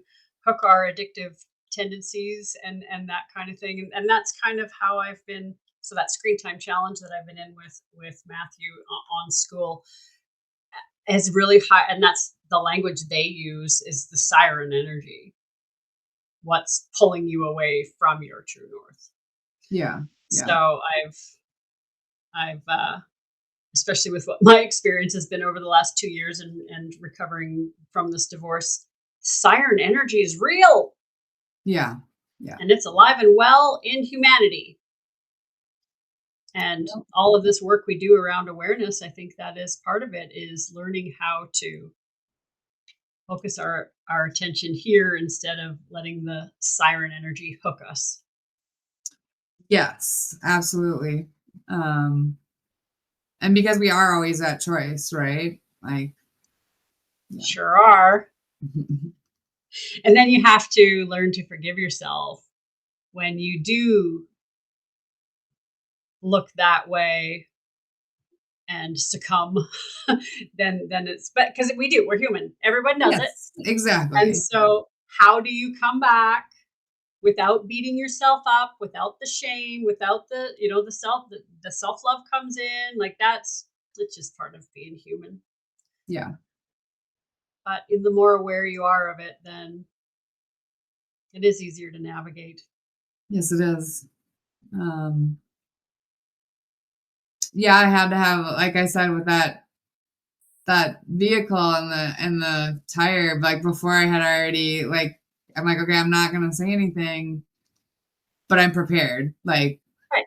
hook our addictive tendencies, and that kind of thing. And that's kind of how I've been. So that screen time challenge that I've been in with Matthew on school is really high. And that's the language they use, is the siren energy. What's pulling you away from your true north. yeah, yeah, So I've especially with what my experience has been over the last 2 years, and recovering from this divorce, siren energy is real, yeah, yeah. and it's alive and well in humanity. And Yep. all of this work we do around awareness, I think that is part of it, is learning how to focus our attention here instead of letting the siren energy hook us. Yes, absolutely. Um, and because we are always that choice, right? Like, yeah. Sure are. And then you have to learn to forgive yourself when you do look that way and succumb. Then it's, but because we're human, everyone does it. Yes, And exactly. so how do you come back without beating yourself up, without the shame, without the self-love comes in, like it's just part of being human. Yeah. But in the more aware you are of it, then it is easier to navigate. Yes, it is. Um, yeah, I had to have, like I said, with that vehicle and the tire, like before I had already, like, I'm like, okay, I'm not gonna say anything, but I'm prepared. Like, Right.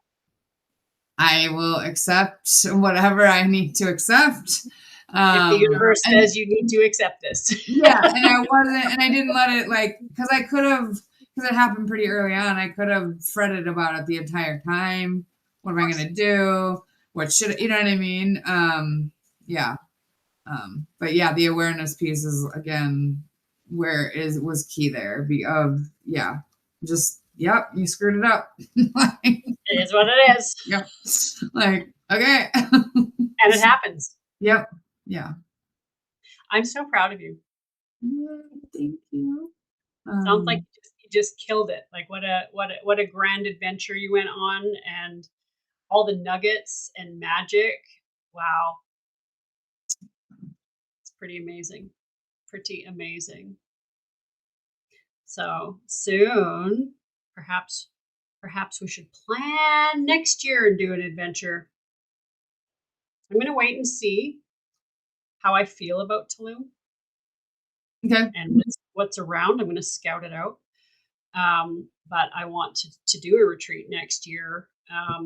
I will accept whatever I need to accept. If the universe And says you need to accept this. yeah, and I didn't let it, like, because I could have, because it happened pretty early on. I could have fretted about it the entire time. What am I gonna do? What should, you know what I mean? Yeah. But yeah, the awareness piece is, again, where is was key there. Yeah, just, yep, you screwed it up. Like, It is what it is. yep, like, okay. And it happens. Yep, yeah. I'm so proud of you. Yeah, thank you. Sounds like Um, you just killed it. Like what a grand adventure you went on, and all the nuggets and magic. Wow, it's pretty amazing. Pretty amazing. So soon, perhaps perhaps we should plan next year and do an adventure. I'm going to wait and see how I feel about Tulum okay. and what's around. I'm going to scout it out. But I want to do a retreat next year. I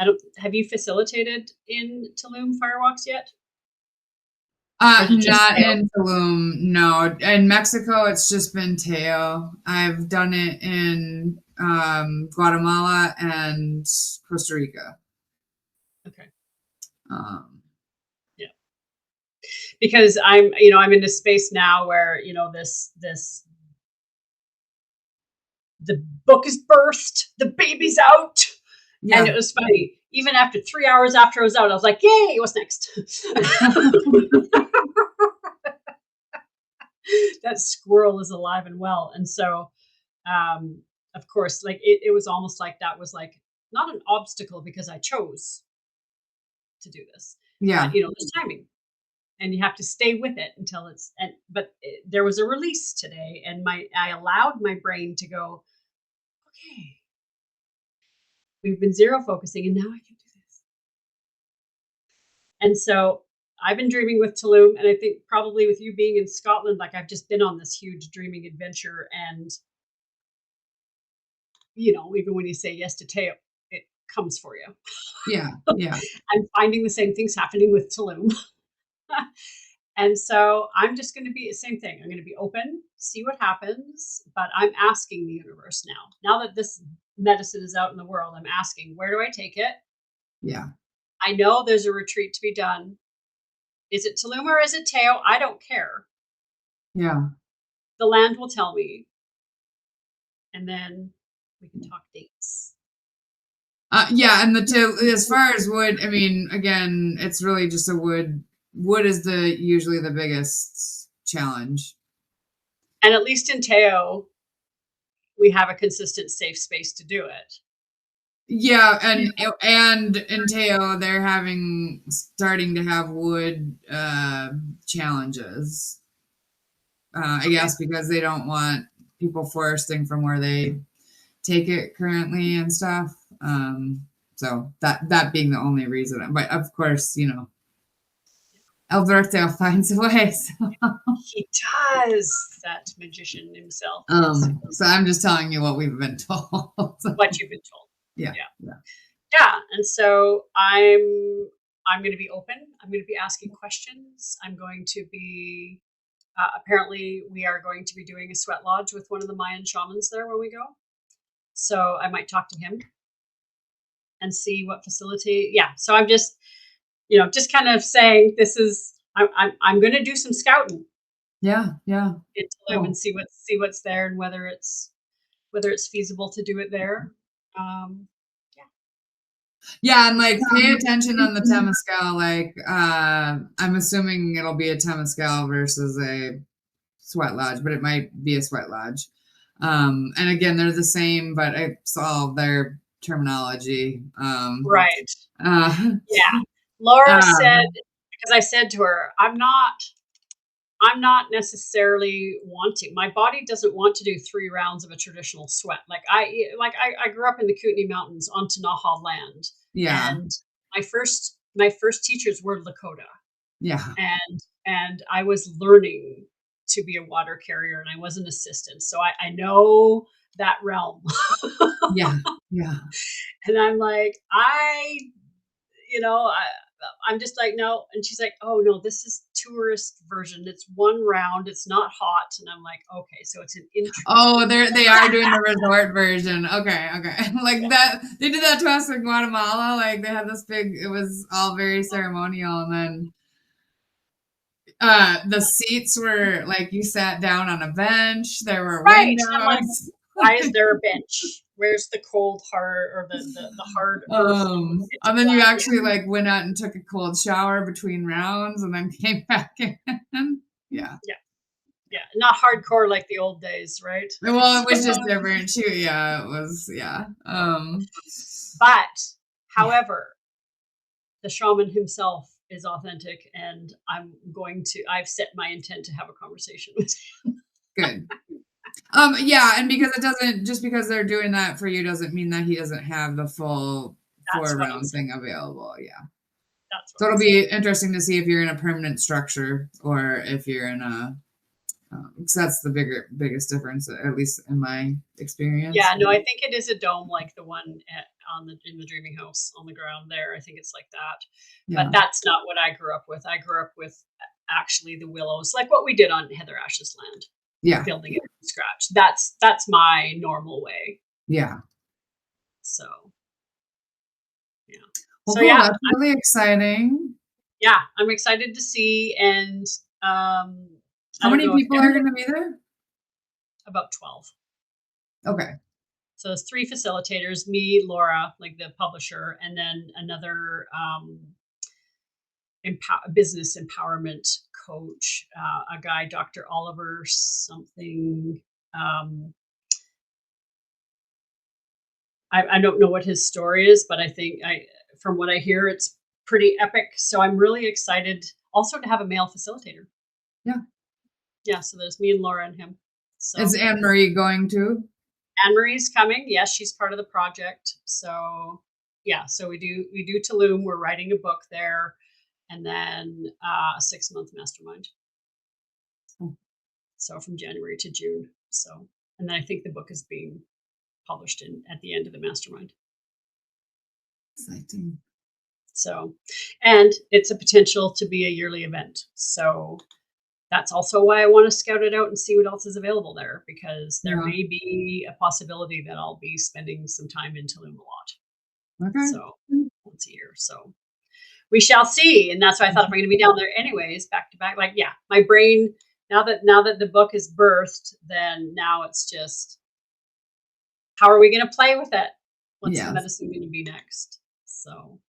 don't. Have you facilitated in Tulum firewalks yet, or is it just Not Teo? in Tulum, no. In Mexico, it's just been Teo. I've done it in Guatemala and Costa Rica. Okay, Um, yeah. Because I'm in a space now where the book is birthed, the baby's out, and yeah. it was funny. Even after 3 hours after I was out, I was like, "Yay! What's next?" That squirrel is alive and well, and so um, of course, like it was almost like that was like not an obstacle because I chose to do this. Yeah. But, there's timing, and you have to stay with it until there was a release today, and I allowed my brain to go, "Okay, we've been zero focusing, and now I can do this." And so I've been dreaming with Tulum, and I think probably with you being in Scotland, like I've just been on this huge dreaming adventure. And even when you say yes to Teo, it comes for you. Yeah. Yeah. I'm finding the same things happening with Tulum. And so I'm just going to be the same thing. I'm going to be open, see what happens, but I'm asking the universe now. Now that this medicine is out in the world, I'm asking, where do I take it? Yeah. I know there's a retreat to be done. Is it Tulum or is it Teo? I don't care. Yeah. The land will tell me, and then we can talk dates. Yeah, and as far as wood, I mean, again, it's really just a wood. Wood is usually the biggest challenge. And at least in Teo, we have a consistent, safe space to do it. Yeah, and in Teo, they're starting to have wood challenges. I guess because they don't want people foresting from where they take it currently and stuff. So that being the only reason. But of course, Alberto finds a way. So. He does, that magician himself. Yes. So I'm just telling you what we've been told. What you've been told. Yeah. Yeah. And so I'm going to be open. I'm going to be asking questions. I'm going to be apparently we are going to be doing a sweat lodge with one of the Mayan shamans there when we go. So I might talk to him and see what facility. Yeah. So I'm just, just kind of saying this is, I'm going to do some scouting. Yeah. Into Tulum and see what's there, and whether it's feasible to do it there. Yeah, and like pay attention on the Temescal. Like I'm assuming it'll be a Temescal versus a sweat lodge, but it might be a sweat lodge. And again, they're the same, but it's all their terminology. Right. Yeah. Laura said, because I said to her, I'm not necessarily wanting. My body doesn't want to do 3 rounds of a traditional sweat. I grew up in the Kootenay Mountains on Tanaha land. Yeah. And my first teachers were Lakota. Yeah. And I was learning to be a water carrier, and I was an assistant. So I know that realm. Yeah. And I'm like, I'm just like, no. And she's like, oh no, this is tourist version. It's 1 round. It's not hot. And I'm like, okay, so it's an intro. Oh, they are doing the resort version. Okay. Like that, they did that to us in Guatemala. Like they had this big. It was all very ceremonial, and then the seats were like you sat down on a bench. There were windows. I'm like, why is there a bench? Where's the cold hard or the hard earth? And then you actually like went out and took a cold shower between rounds, and then came back in. Yeah. Not hardcore like the old days, right? Well, it was just different too. Yeah, it was. Yeah. But however, the shaman himself is authentic, and I've set my intent to have a conversation with him. Good. Yeah, and because it doesn't, just because they're doing that for you doesn't mean that he doesn't have the full 4-round thing available. Yeah. So it'll be interesting to see if you're in a permanent structure or if you're in a, because that's the biggest difference, at least in my experience. Yeah, no, I think it is a dome like the one in the Dreaming House on the ground there. I think it's like that. Yeah. But that's not what I grew up with. I grew up with actually the willows, like what we did on Heather Ash's land. Yeah. Building it from scratch. That's my normal way. Yeah. So, yeah. Well, so, cool. Yeah, that's really exciting. Yeah, I'm excited to see. And how many people are going to be there? About 12. Okay. So there's 3 facilitators, me, Laura, like the publisher, and then another business empowerment coach, a guy, Dr. Oliver something. I don't know what his story is, but I think from what I hear, it's pretty epic. So I'm really excited also to have a male facilitator. Yeah. Yeah. So there's me and Laura and him. So Is Anne Marie going to? Anne Marie's coming. Yes, she's part of the project. So yeah, so we do Tulum. We're writing a book there, and then a 6-month mastermind. So from January to June. So, and then I think the book is being published at the end of the mastermind. Exciting. So, and it's a potential to be a yearly event. So that's also why I want to scout it out and see what else is available there, because there may be a possibility that I'll be spending some time in Tulum a lot. Okay. So once a year. So we shall see. And that's why I thought if I'm going to be down there anyways, back to back, like, yeah, my brain, now that the book is birthed, then now it's just, how are we going to play with it? What's the medicine going to be next? So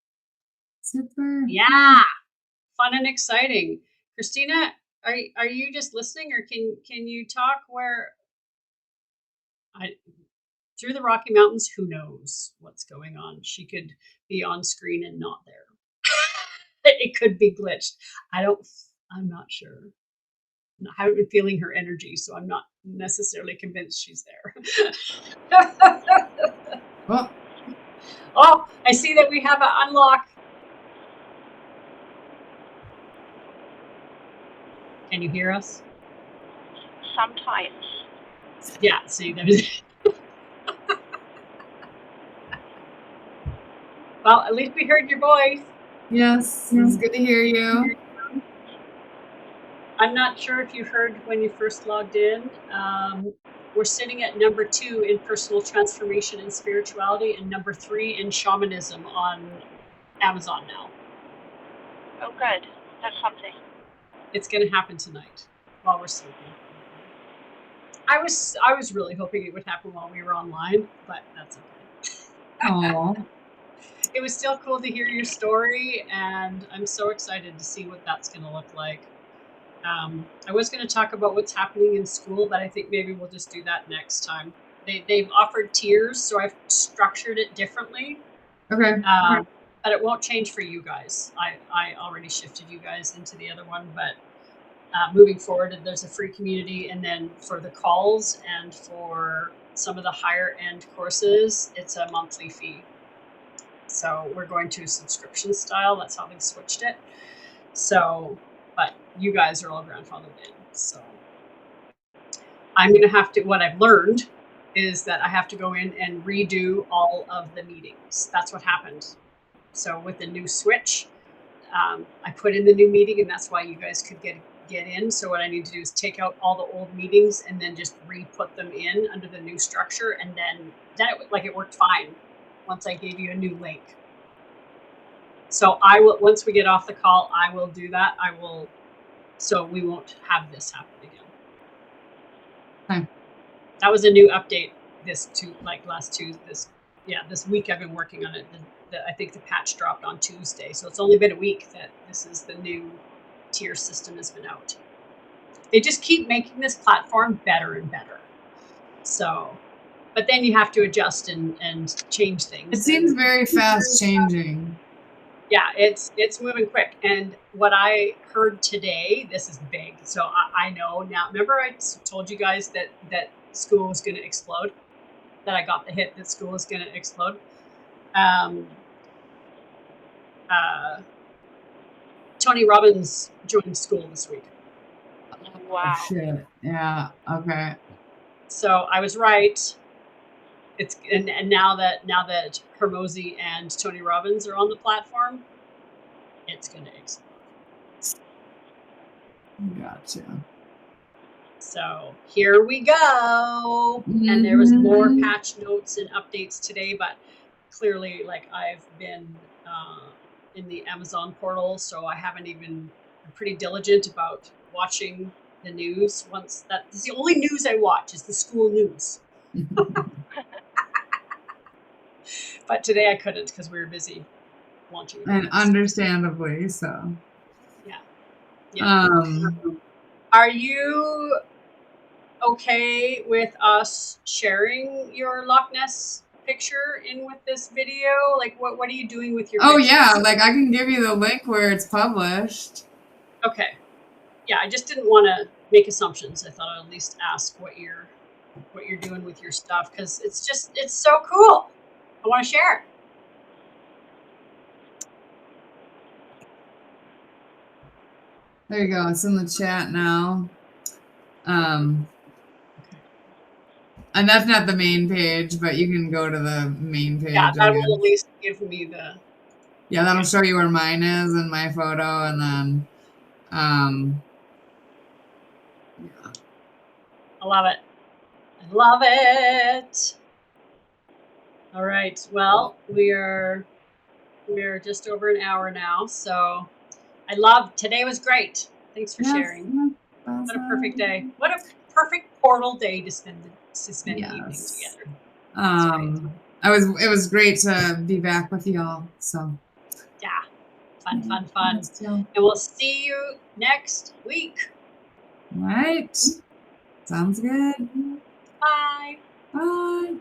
super. Yeah, fun and exciting. Christina, are you just listening, or can you talk? Where through the Rocky Mountains, who knows what's going on? She could be on screen and not there. It could be glitched. I'm not sure. I haven't been feeling her energy, so I'm not necessarily convinced she's there. Oh, I see that we have an unlock. Can you hear us? Sometimes. Yeah, see, that is. Well, at least we heard your voice. Yes, it's good to hear you. I'm not sure if you heard when you first logged in. We're sitting at number 2 in personal transformation and spirituality, and number 3 in shamanism on Amazon now. Oh, good. That's something. It's going to happen tonight while we're sleeping. I was really hoping it would happen while we were online, but that's okay. Aww. It was still cool to hear your story, and I'm so excited to see what that's going to look like. I was going to talk about what's happening in school, but I think maybe we'll just do that next time. They've offered tiers, so I've structured it differently. Okay. But it won't change for you guys. I already shifted you guys into the other one, but moving forward, there's a free community, and then for the calls and for some of the higher end courses, it's a monthly fee. So we're going to a subscription style. That's how they switched it. So, but you guys are all grandfathered in. So I'm going to have to, what I've learned is that I have to go in and redo all of the meetings. That's what happened. So with the new switch, I put in the new meeting, and that's why you guys could get in. So what I need to do is take out all the old meetings and then just re-put them in under the new structure. And then it worked fine once I gave you a new link. So I will, once we get off the call, I will do that. So we won't have this happen again. Okay. That was a new update this week I've been working on it. I think the patch dropped on Tuesday. So it's only been a week that this is the new tier system has been out. They just keep making this platform better and better. So, but then you have to adjust and change things. It seems very fast changing. Yeah, it's moving quick. And what I heard today, this is big. So I know now. Remember I told you guys that school was going to explode? That I got the hit that school is going to explode? Tony Robbins joined school this week. Wow. Oh, shit. Yeah. Okay. So I was right. It's and now that Hermosi and Tony Robbins are on the platform, it's going to explode. Gotcha. So here we go. And there was more patch notes and updates today, but clearly, like, I've been in the Amazon portal, so I haven't even been pretty diligent about watching the news. That's the only news I watch is the school news. But today I couldn't because we were busy launching. And understandably so. Yeah. Are you okay with us sharing your Loch Ness picture in with this video? Like, what are you doing with your Oh pictures? yeah, like I can give you the link where it's published. Okay. Yeah, I just didn't want to make assumptions. I thought I'd at least ask what you're doing with your stuff, because it's so cool. I want to share it. There you go. It's in the chat now. And that's not the main page, but you can go to the main page. Yeah, I that will at guess. least give me the. Yeah, that'll show you where mine is and my photo, and then yeah. I love it. I love it. All right. Well, we're just over an hour now, so today was great. Thanks for sharing. That's What a perfect awesome. day. What a perfect portal day to spend the evening Yes. together. It was great to be back with y'all. So Yeah. Fun. Yes, y'all. And we'll see you next week. All right. Sounds good. Bye. Bye.